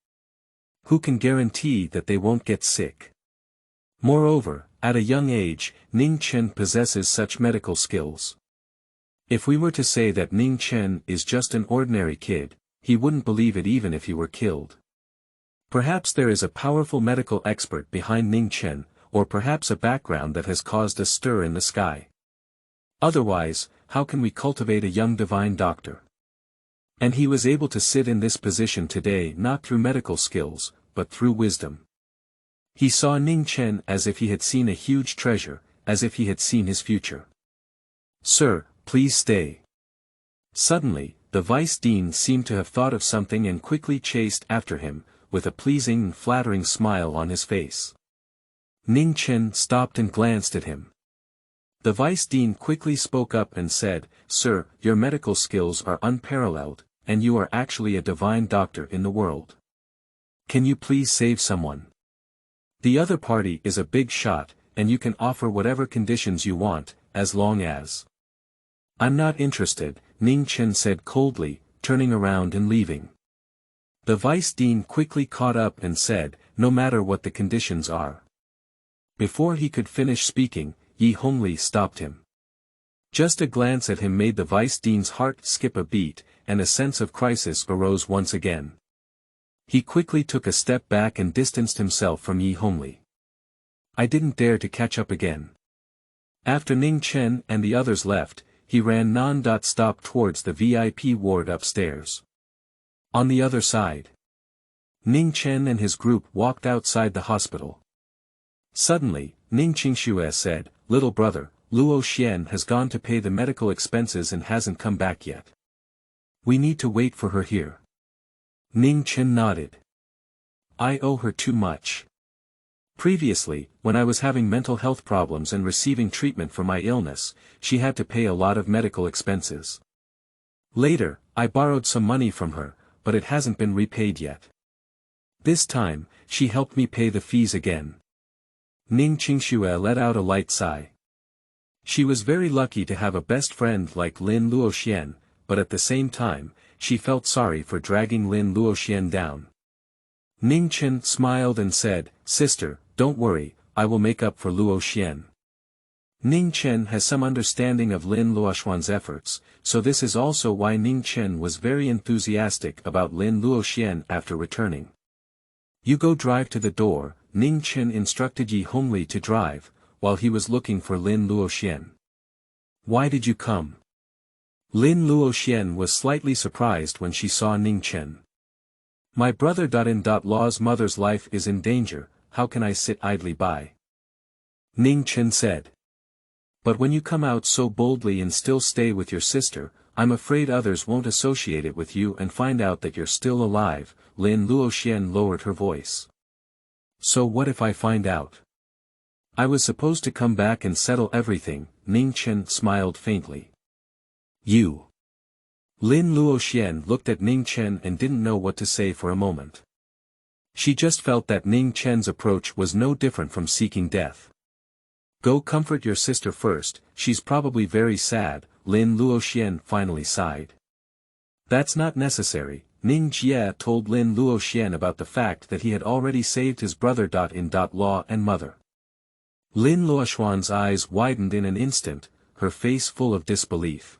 Who can guarantee that they won't get sick? Moreover, at a young age, Ning Chen possesses such medical skills. If we were to say that Ning Chen is just an ordinary kid, he wouldn't believe it even if he were killed. Perhaps there is a powerful medical expert behind Ning Chen, or perhaps a background that has caused a stir in the sky. Otherwise, how can we cultivate a young divine doctor? And he was able to sit in this position today not through medical skills, but through wisdom. He saw Ning Chen as if he had seen a huge treasure, as if he had seen his future. "Sir, please stay." Suddenly, the vice dean seemed to have thought of something and quickly chased after him, with a pleasing and flattering smile on his face. Ning Chen stopped and glanced at him. The vice dean quickly spoke up and said, "Sir, your medical skills are unparalleled, and you are actually a divine doctor in the world. Can you please save someone? The other party is a big shot, and you can offer whatever conditions you want, as long as—" "I'm not interested," Ning Chen said coldly, turning around and leaving. The vice dean quickly caught up and said, "No matter what the conditions are." Before he could finish speaking, Yi Hongli stopped him. Just a glance at him made the vice dean's heart skip a beat, and a sense of crisis arose once again. He quickly took a step back and distanced himself from Yi Hongli. "I didn't dare to catch up again. After Ning Chen and the others left, he ran non-stop towards the VIP ward upstairs. On the other side, Ning Chen and his group walked outside the hospital. Suddenly, Ning Qingxue said, "Little brother, Luo Xian has gone to pay the medical expenses and hasn't come back yet. We need to wait for her here." Ning Chen nodded. "I owe her too much. Previously, when I was having mental health problems and receiving treatment for my illness, she had to pay a lot of medical expenses. Later, I borrowed some money from her, but it hasn't been repaid yet. This time, she helped me pay the fees again." Ning Qingxue let out a light sigh. She was very lucky to have a best friend like Lin Luoxian, but at the same time, she felt sorry for dragging Lin Luoxian down. Ning Chen smiled and said, "Sister, don't worry, I will make up for Luoxian." Ning Chen has some understanding of Lin Luoxian's efforts, so this is also why Ning Chen was very enthusiastic about Lin Luoxian after returning. "You go drive to the door," Ning Chen instructed Yi Hongli to drive, while he was looking for Lin Luoxian. "Why did you come?" Lin Luoxian was slightly surprised when she saw Ning Chen. "My brother.In.Law's mother's life is in danger, how can I sit idly by?" Ning Chen said. "But when you come out so boldly and still stay with your sister, I'm afraid others won't associate it with you and find out that you're still alive." Lin Luoxian lowered her voice. "So what if I find out? I was supposed to come back and settle everything." Ning Chen smiled faintly. "You." Lin Luoxian looked at Ning Chen and didn't know what to say for a moment. She just felt that Ning Chen's approach was no different from seeking death. "Go comfort your sister first, she's probably very sad," Lin Luoxian finally sighed. "That's not necessary." Ning Jie told Lin Luoxian about the fact that he had already saved his brother.In.Law and mother. Lin Luoxian's eyes widened in an instant, her face full of disbelief.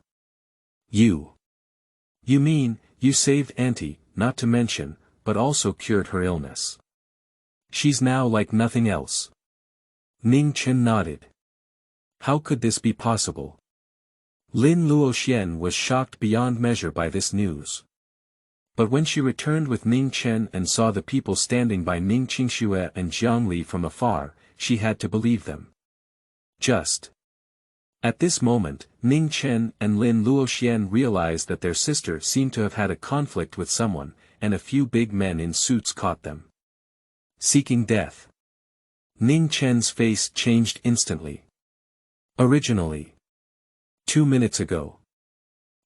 You mean, you saved Auntie, not to mention, but also cured her illness. She's now like nothing else." Ning Chen nodded. How could this be possible? Lin Luoxian was shocked beyond measure by this news. But when she returned with Ning Chen and saw the people standing by Ning Qingxue and Jiang Li from afar, she had to believe them. Just at this moment, Ning Chen and Lin Luoxian realized that their sister seemed to have had a conflict with someone, and a few big men in suits caught them seeking death. Ning Chen's face changed instantly. Originally, 2 minutes ago.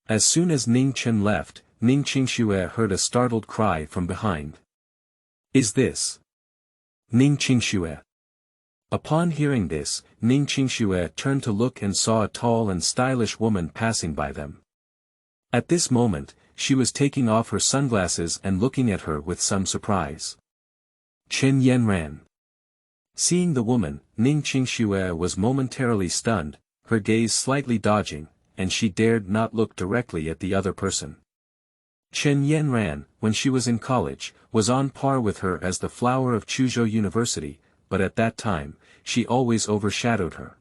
As soon as Ning Chen left, Ning Qingxue heard a startled cry from behind. "Is this Ning Qingxue?" Upon hearing this, Ning Qingxue turned to look and saw a tall and stylish woman passing by them. At this moment, she was taking off her sunglasses and looking at her with some surprise. Chen Yanran. Seeing the woman, Ning Qingxue was momentarily stunned, her gaze slightly dodging, and she dared not look directly at the other person. Chen Yanran, when she was in college, was on par with her as the flower of Chuzhou University, but at that time, she always overshadowed her.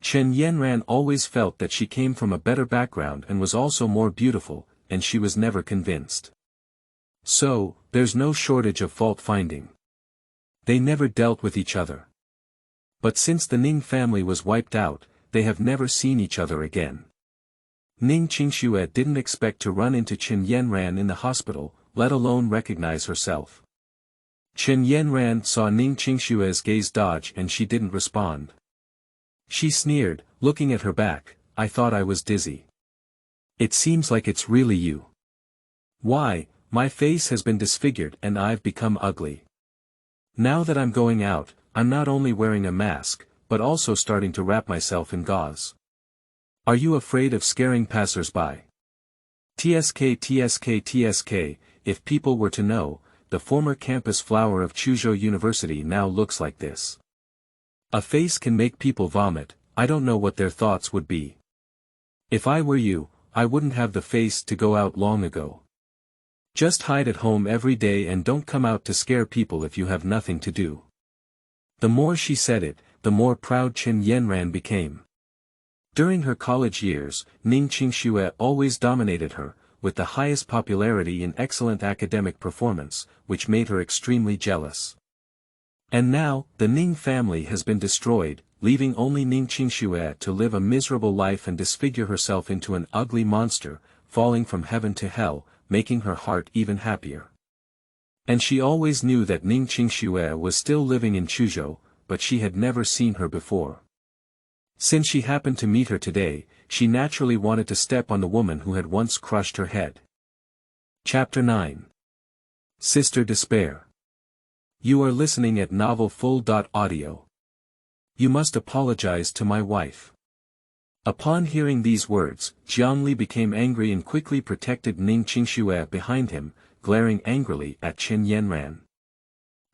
Chen Yanran always felt that she came from a better background and was also more beautiful, and she was never convinced. So, there's no shortage of fault-finding. They never dealt with each other. But since the Ning family was wiped out, they have never seen each other again. Ning Qingxue didn't expect to run into Chen Yanran in the hospital, let alone recognize herself. Chen Yanran saw Ning Qingxue's gaze dodge and she didn't respond. She sneered, looking at her back, "I thought I was dizzy. It seems like it's really you. Why, my face has been disfigured and I've become ugly. Now that I'm going out, I'm not only wearing a mask, but also starting to wrap myself in gauze. Are you afraid of scaring passers-by?" TSK, if people were to know, the former campus flower of Chuzhou University now looks like this. A face can make people vomit, I don't know what their thoughts would be. If I were you, I wouldn't have the face to go out long ago. Just hide at home every day and don't come out to scare people if you have nothing to do. The more she said it, the more proud Chen Yanran became. During her college years, Ning Qingxue always dominated her, with the highest popularity and excellent academic performance, which made her extremely jealous. And now, the Ning family has been destroyed, leaving only Ning Qingxue to live a miserable life and disfigure herself into an ugly monster, falling from heaven to hell, making her heart even happier. And she always knew that Ning Qingxue was still living in Chuzhou, but she had never seen her before. Since she happened to meet her today, she naturally wanted to step on the woman who had once crushed her head. Chapter 9. Sister Despair. You are listening at novelfull.audio. You must apologize to my wife. Upon hearing these words, Jiangli became angry and quickly protected Ning Qingxue behind him, glaring angrily at Chen Yanran.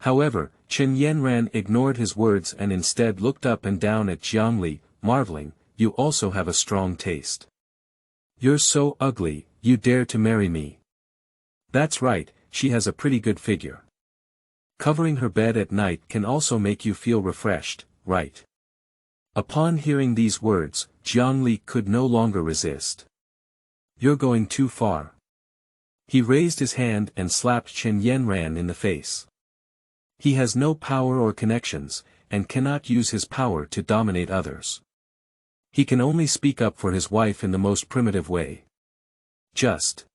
However, Chen Yanran ignored his words and instead looked up and down at Jiangli, marveling, "You also have a strong taste. You're so ugly, you dare to marry me." That's right, she has a pretty good figure. Covering her bed at night can also make you feel refreshed, right? Upon hearing these words, Jiangli could no longer resist. You're going too far. He raised his hand and slapped Chen Yanran in the face. He has no power or connections, and cannot use his power to dominate others. He can only speak up for his wife in the most primitive way. Just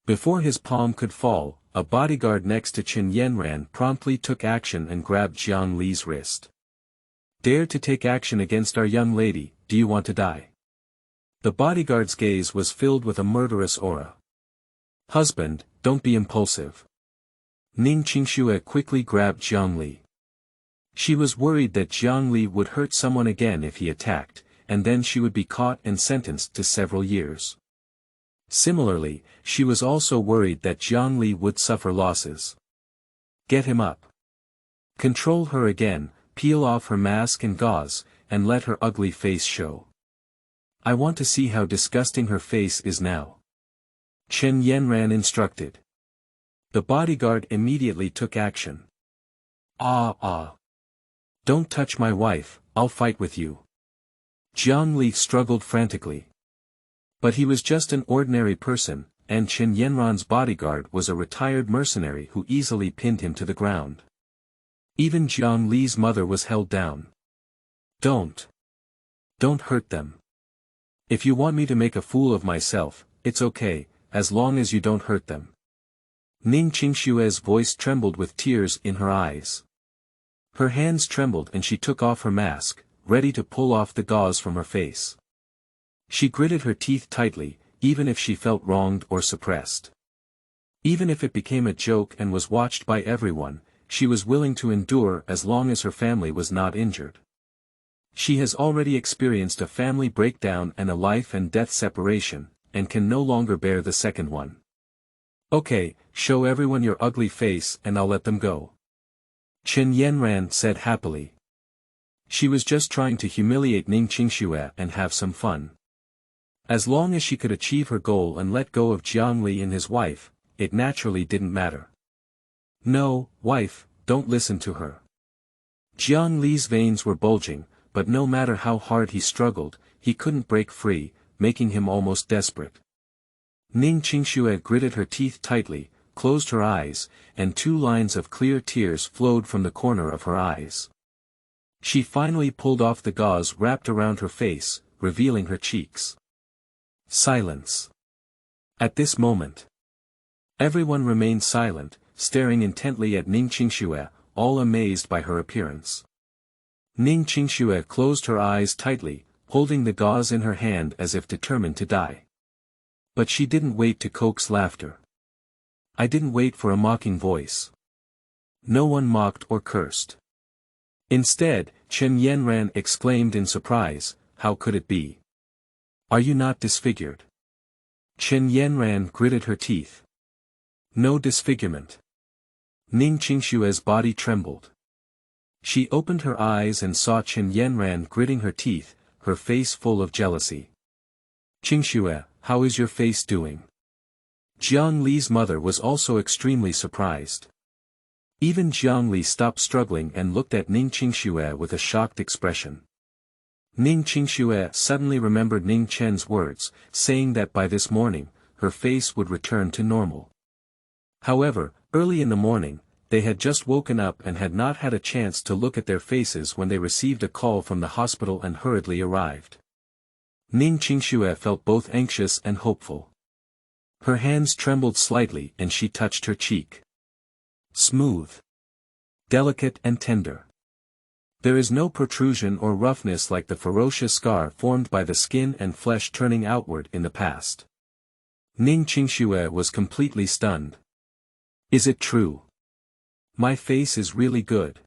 before his palm could fall, a bodyguard next to Chen Yanran promptly took action and grabbed Jiang Li's wrist. Dare to take action against our young lady, do you want to die? The bodyguard's gaze was filled with a murderous aura. Husband, don't be impulsive. Ning Qingxue quickly grabbed Jiang Li. She was worried that Jiang Li would hurt someone again if he attacked, and then she would be caught and sentenced to several years. Similarly, she was also worried that Jiang Li would suffer losses. Get him up. Control her again, peel off her mask and gauze, and let her ugly face show. I want to see how disgusting her face is now. Chen Yanran instructed. The bodyguard immediately took action. Don't touch my wife, I'll fight with you. Jiang Li struggled frantically. But he was just an ordinary person, and Chen Yanran's bodyguard was a retired mercenary who easily pinned him to the ground. Even Jiang Li's mother was held down. Don't hurt them. If you want me to make a fool of myself, it's okay, as long as you don't hurt them. Ning Qingxue's voice trembled with tears in her eyes. Her hands trembled and she took off her mask, ready to pull off the gauze from her face. She gritted her teeth tightly, even if she felt wronged or suppressed. Even if it became a joke and was watched by everyone, she was willing to endure as long as her family was not injured. She has already experienced a family breakdown and a life and death separation, and can no longer bear the second one. Okay, show everyone your ugly face and I'll let them go. Chen Yanran said happily. She was just trying to humiliate Ning Qingxue and have some fun. As long as she could achieve her goal and let go of Jiang Li and his wife, it naturally didn't matter. No, wife, don't listen to her. Jiang Li's veins were bulging, but no matter how hard he struggled, he couldn't break free, making him almost desperate. Ning Qingxue gritted her teeth tightly, closed her eyes, and 2 lines of clear tears flowed from the corner of her eyes. She finally pulled off the gauze wrapped around her face, revealing her cheeks. Silence. At this moment, everyone remained silent, staring intently at Ning Qingxue, all amazed by her appearance. Ning Qingxue closed her eyes tightly, holding the gauze in her hand as if determined to die. But she didn't wait to coax laughter. I didn't wait for a mocking voice. No one mocked or cursed. Instead, Chen Yanran exclaimed in surprise, how could it be? Are you not disfigured? Chen Yanran gritted her teeth. No disfigurement. Ning Qingxue's body trembled. She opened her eyes and saw Chen Yanran gritting her teeth, her face full of jealousy. Qingxue, how is your face doing? Jiang Li's mother was also extremely surprised. Even Jiangli stopped struggling and looked at Ning Qingxue with a shocked expression. Ning Qingxue suddenly remembered Ning Chen's words, saying that by this morning, her face would return to normal. However, early in the morning, they had just woken up and had not had a chance to look at their faces when they received a call from the hospital and hurriedly arrived. Ning Qingxue felt both anxious and hopeful. Her hands trembled slightly and she touched her cheek. Smooth, delicate and tender. There is no protrusion or roughness like the ferocious scar formed by the skin and flesh turning outward in the past. Ning Qingxue was completely stunned. Is it true? My face is really good.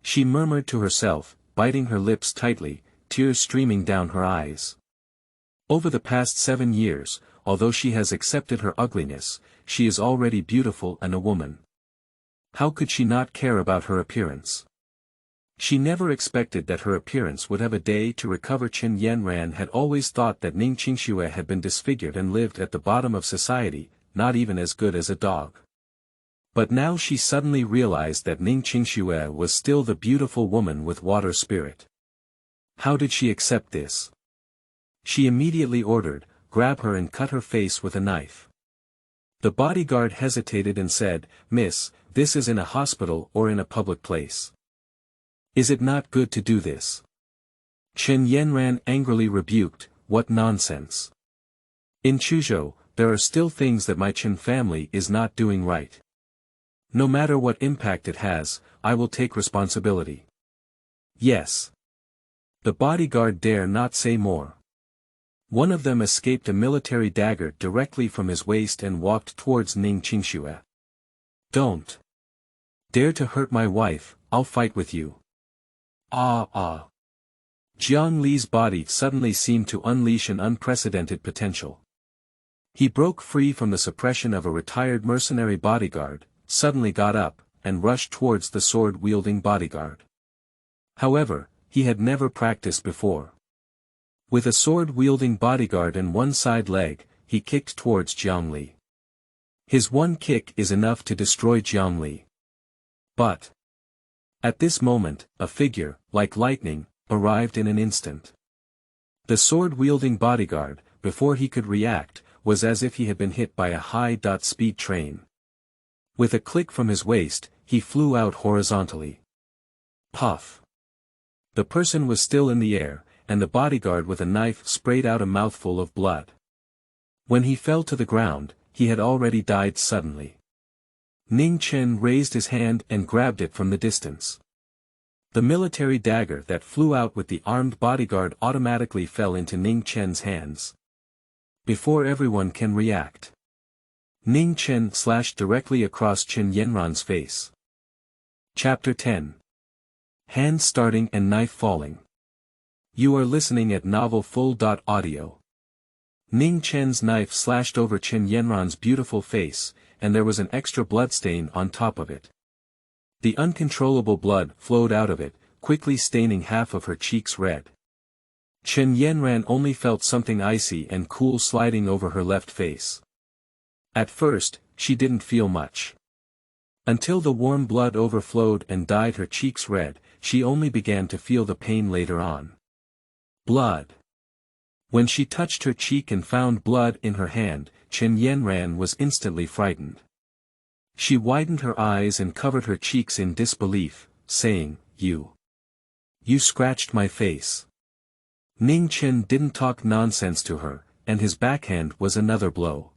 She murmured to herself, biting her lips tightly, tears streaming down her eyes. Over the past 7 years, although she has accepted her ugliness, she is already beautiful and a woman. How could she not care about her appearance? She never expected that her appearance would have a day to recover. Chen Yanran had always thought that Ning Qingxue had been disfigured and lived at the bottom of society, not even as good as a dog. But now she suddenly realized that Ning Qingxue was still the beautiful woman with water spirit. How did she accept this? She immediately ordered, grab her and cut her face with a knife. The bodyguard hesitated and said, Miss, this is in a hospital or in a public place. Is it not good to do this? Chen Yanran angrily rebuked, what nonsense. In Chuzhou, there are still things that my Chen family is not doing right. No matter what impact it has, I will take responsibility. Yes. The bodyguard dare not say more. One of them escaped a military dagger directly from his waist and walked towards Ning Qingxue. Don't dare to hurt my wife, I'll fight with you. Ah. Jiang Li's body suddenly seemed to unleash an unprecedented potential. He broke free from the suppression of a retired mercenary bodyguard, suddenly got up, and rushed towards the sword-wielding bodyguard. However, he had never practiced before. With a sword-wielding bodyguard and one side leg, he kicked towards Jiang Li. His one kick is enough to destroy Jiang Li. But at this moment, a figure, like lightning, arrived in an instant. The sword-wielding bodyguard, before he could react, was as if he had been hit by a high-speed train. With a click from his waist, he flew out horizontally. Puff. The person was still in the air, and the bodyguard with a knife sprayed out a mouthful of blood. When he fell to the ground, he had already died suddenly. Ning Chen raised his hand and grabbed it from the distance. The military dagger that flew out with the armed bodyguard automatically fell into Ning Chen's hands. Before everyone can react, Ning Chen slashed directly across Chen Yanran's face. Chapter 10. Hand starting and knife falling. You are listening at novelfull.audio. Ning Chen's knife slashed over Chen Yanran's beautiful face, and there was an extra bloodstain on top of it. The uncontrollable blood flowed out of it, quickly staining half of her cheeks red. Chen Yanran only felt something icy and cool sliding over her left face. At first, she didn't feel much. Until the warm blood overflowed and dyed her cheeks red, she only began to feel the pain later on. Blood. When she touched her cheek and found blood in her hand, Chen Yanran was instantly frightened. She widened her eyes and covered her cheeks in disbelief, saying, You scratched my face. Ning Chen didn't talk nonsense to her, and his backhand was another blow.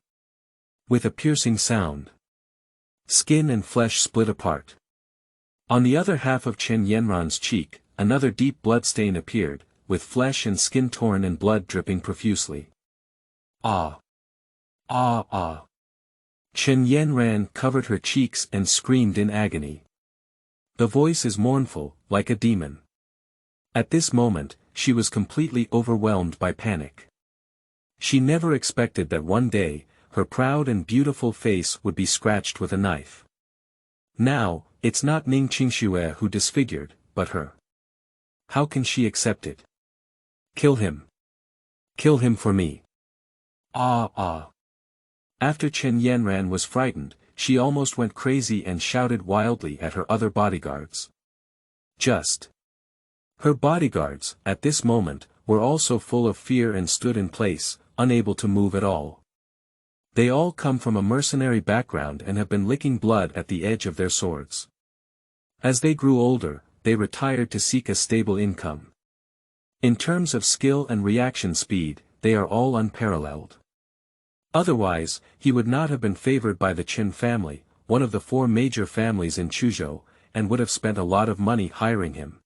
With a piercing sound, skin and flesh split apart. On the other half of Chen Yanran's cheek, another deep blood stain appeared, with flesh and skin torn and blood dripping profusely. Ah! Chen Yanran covered her cheeks and screamed in agony. The voice is mournful, like a demon. At this moment, she was completely overwhelmed by panic. She never expected that one day, her proud and beautiful face would be scratched with a knife. Now, it's not Ning Qingxue who disfigured, but her. How can she accept it? Kill him. Kill him for me. Ah. After Chen Yanran was frightened, she almost went crazy and shouted wildly at her other bodyguards. Her bodyguards, at this moment, were also full of fear and stood in place, unable to move at all. They all come from a mercenary background and have been licking blood at the edge of their swords. As they grew older, they retired to seek a stable income. In terms of skill and reaction speed, they are all unparalleled. Otherwise, he would not have been favored by the Chen family, one of the 4 major families in Chuzhou, and would have spent a lot of money hiring him.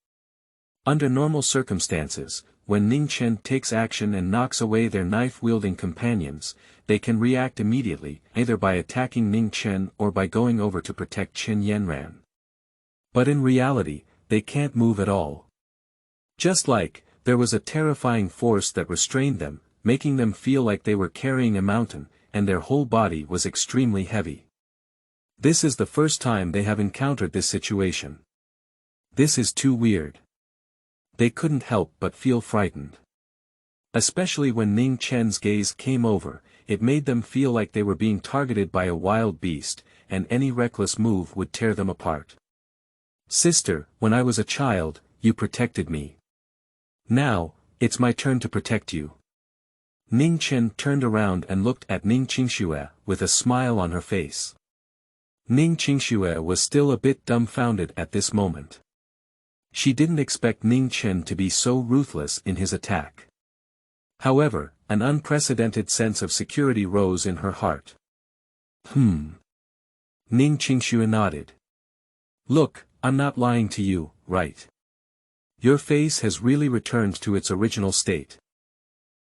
Under normal circumstances, when Ning Chen takes action and knocks away their knife-wielding companions, they can react immediately, either by attacking Ning Chen or by going over to protect Chen Yanran. But in reality, they can't move at all. Just like, there was a terrifying force that restrained them, making them feel like they were carrying a mountain, and their whole body was extremely heavy. This is the first time they have encountered this situation. This is too weird. They couldn't help but feel frightened. Especially when Ning Chen's gaze came over, it made them feel like they were being targeted by a wild beast, and any reckless move would tear them apart. "Sister, when I was a child, you protected me. Now, it's my turn to protect you." Ning Chen turned around and looked at Ning Qingxue, with a smile on her face. Ning Qingxue was still a bit dumbfounded at this moment. She didn't expect Ning Chen to be so ruthless in his attack. However, an unprecedented sense of security rose in her heart. Ning Qingxue nodded. "Look, I'm not lying to you, right? Your face has really returned to its original state."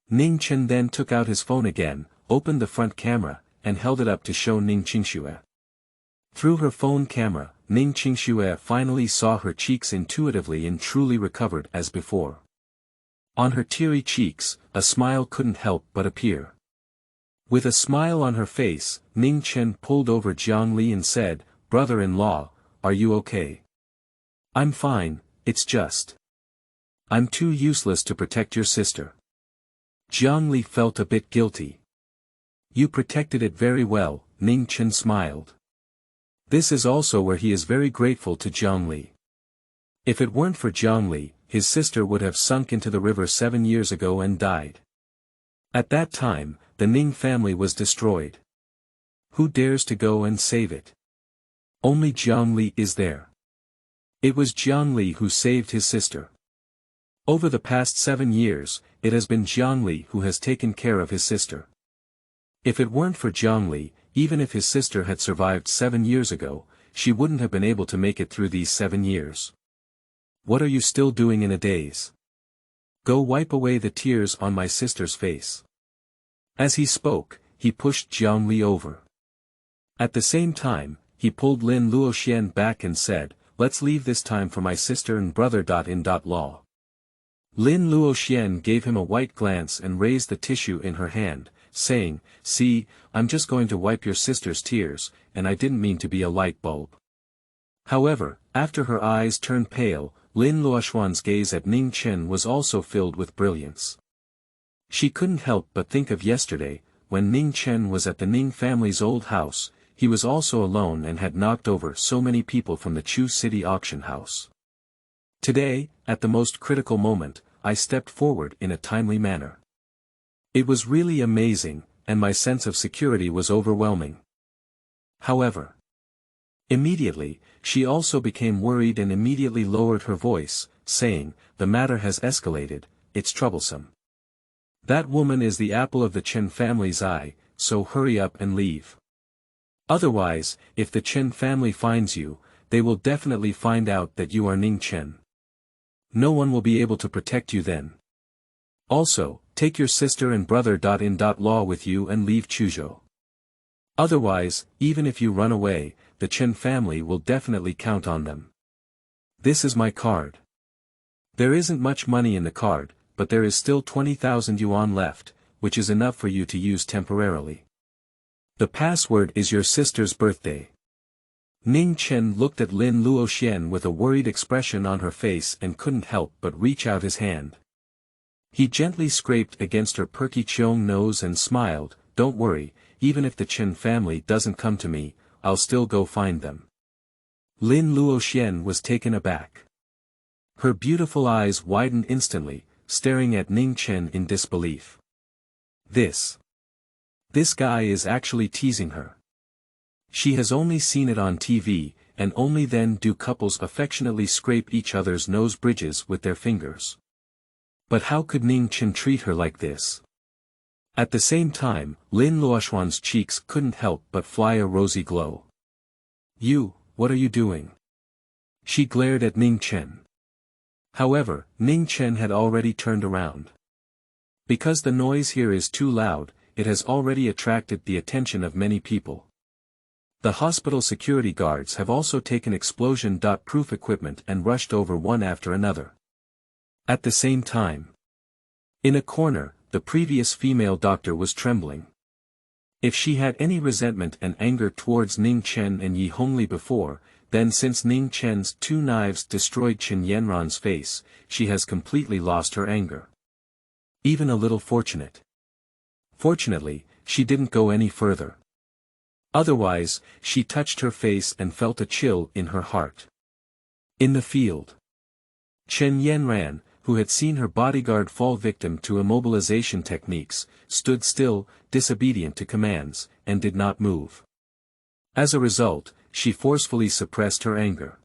Ning Chen then took out his phone again, opened the front camera, and held it up to show Ning Qingxue. Through her phone camera, Ning Qingxue finally saw her cheeks intuitively and truly recovered as before. On her teary cheeks, a smile couldn't help but appear. With a smile on her face, Ning Chen pulled over Jiang Li and said, "Brother-in-law, are you okay?" "I'm fine, it's just. I'm too useless to protect your sister." Jiang Li felt a bit guilty. "You protected it very well," Ning Chen smiled. This is also where he is very grateful to Jiang Li. If it weren't for Jiang Li, his sister would have sunk into the river 7 years ago and died. At that time, the Ning family was destroyed. Who dares to go and save it? Only Jiang Li is there. It was Jiang Li who saved his sister. Over the past 7 years, it has been Jiang Li who has taken care of his sister. If it weren't for Jiang Li, even if his sister had survived 7 years ago, she wouldn't have been able to make it through these 7 years. What are you still doing in a daze? Go wipe away the tears on my sister's face. As he spoke, he pushed Jiang Li over. At the same time, he pulled Lin Luoxian back and said, "Let's leave this time for my sister and brother.In.Law." Lin Luoxian gave him a white glance and raised the tissue in her hand, saying, "See, I'm just going to wipe your sister's tears, and I didn't mean to be a light bulb." However, after her eyes turned pale, Lin Luoxian's gaze at Ning Chen was also filled with brilliance. She couldn't help but think of yesterday, when Ning Chen was at the Ning family's old house. He was also alone and had knocked over so many people from the Chu City auction house. Today, at the most critical moment, I stepped forward in a timely manner. It was really amazing, and my sense of security was overwhelming. However, immediately, she also became worried and immediately lowered her voice, saying, "The matter has escalated, it's troublesome. That woman is the apple of the Chen family's eye, so hurry up and leave. Otherwise, if the Chen family finds you, they will definitely find out that you are Ning Chen. No one will be able to protect you then. Also, take your sister and brother.In.Law with you and leave Chuzhou. Otherwise, even if you run away, the Chen family will definitely count on them. This is my card. There isn't much money in the card, but there is still 20,000 yuan left, which is enough for you to use temporarily. The password is your sister's birthday." Ning Chen looked at Lin Luoxian with a worried expression on her face and couldn't help but reach out his hand. He gently scraped against her perky Cheong nose and smiled, "Don't worry, even if the Chen family doesn't come to me, I'll still go find them. Lin Luoxian was taken aback. Her beautiful eyes widened instantly, staring at Ning Chen in disbelief. This guy is actually teasing her. She has only seen it on TV, and only then do couples affectionately scrape each other's nose bridges with their fingers. But how could Ning Chen treat her like this? At the same time, Lin Luoxuan's cheeks couldn't help but fly a rosy glow. What are you doing? She glared at Ning Chen. However, Ning Chen had already turned around. Because the noise here is too loud, it has already attracted the attention of many people. The hospital security guards have also taken explosion-proof equipment and rushed over one after another. At the same time, in a corner, the previous female doctor was trembling. If she had any resentment and anger towards Ning Chen and Yi Hongli before, then since Ning Chen's 2 knives destroyed Chen Yanran's face, she has completely lost her anger. Even a little fortunate. Fortunately, she didn't go any further. Otherwise, she touched her face and felt a chill in her heart. In the field, Chen Yanran, who had seen her bodyguard fall victim to immobilization techniques, stood still, disobedient to commands, and did not move. As a result, she forcefully suppressed her anger.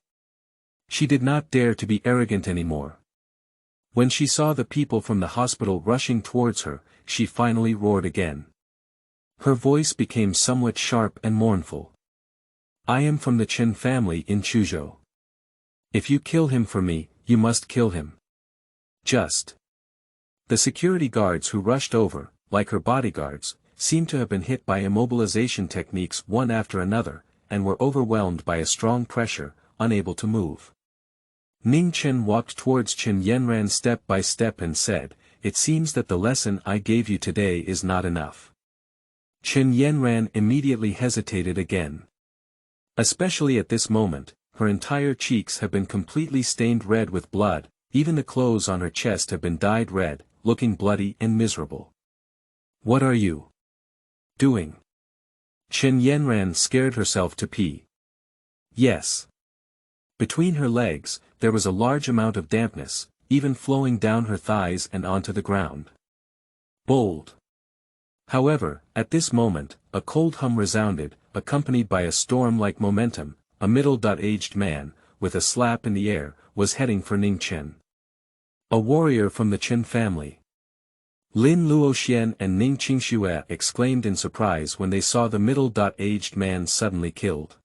She did not dare to be arrogant anymore. When she saw the people from the hospital rushing towards her, she finally roared again. Her voice became somewhat sharp and mournful. I am from the Chen family in Chuzhou. If you kill him for me, you must kill him. The security guards who rushed over, like her bodyguards, seemed to have been hit by immobilization techniques one after another, and were overwhelmed by a strong pressure, unable to move. Ning Chen walked towards Chen Yanran step by step and said, "It seems that the lesson I gave you today is not enough." Chen Yanran immediately hesitated again. Especially at this moment, her entire cheeks have been completely stained red with blood, even the clothes on her chest have been dyed red, looking bloody and miserable. What are you doing? Chen Yanran scared herself to pee. Yes. Between her legs, there was a large amount of dampness, even flowing down her thighs and onto the ground. Bold. However, at this moment, a cold hum resounded, accompanied by a storm-like momentum. A middle-aged man, with a slap in the air, was heading for Ning Chen. A warrior from the Chen family. Lin Luoxian and Ning Qingxue exclaimed in surprise when they saw the middle-aged man suddenly killed.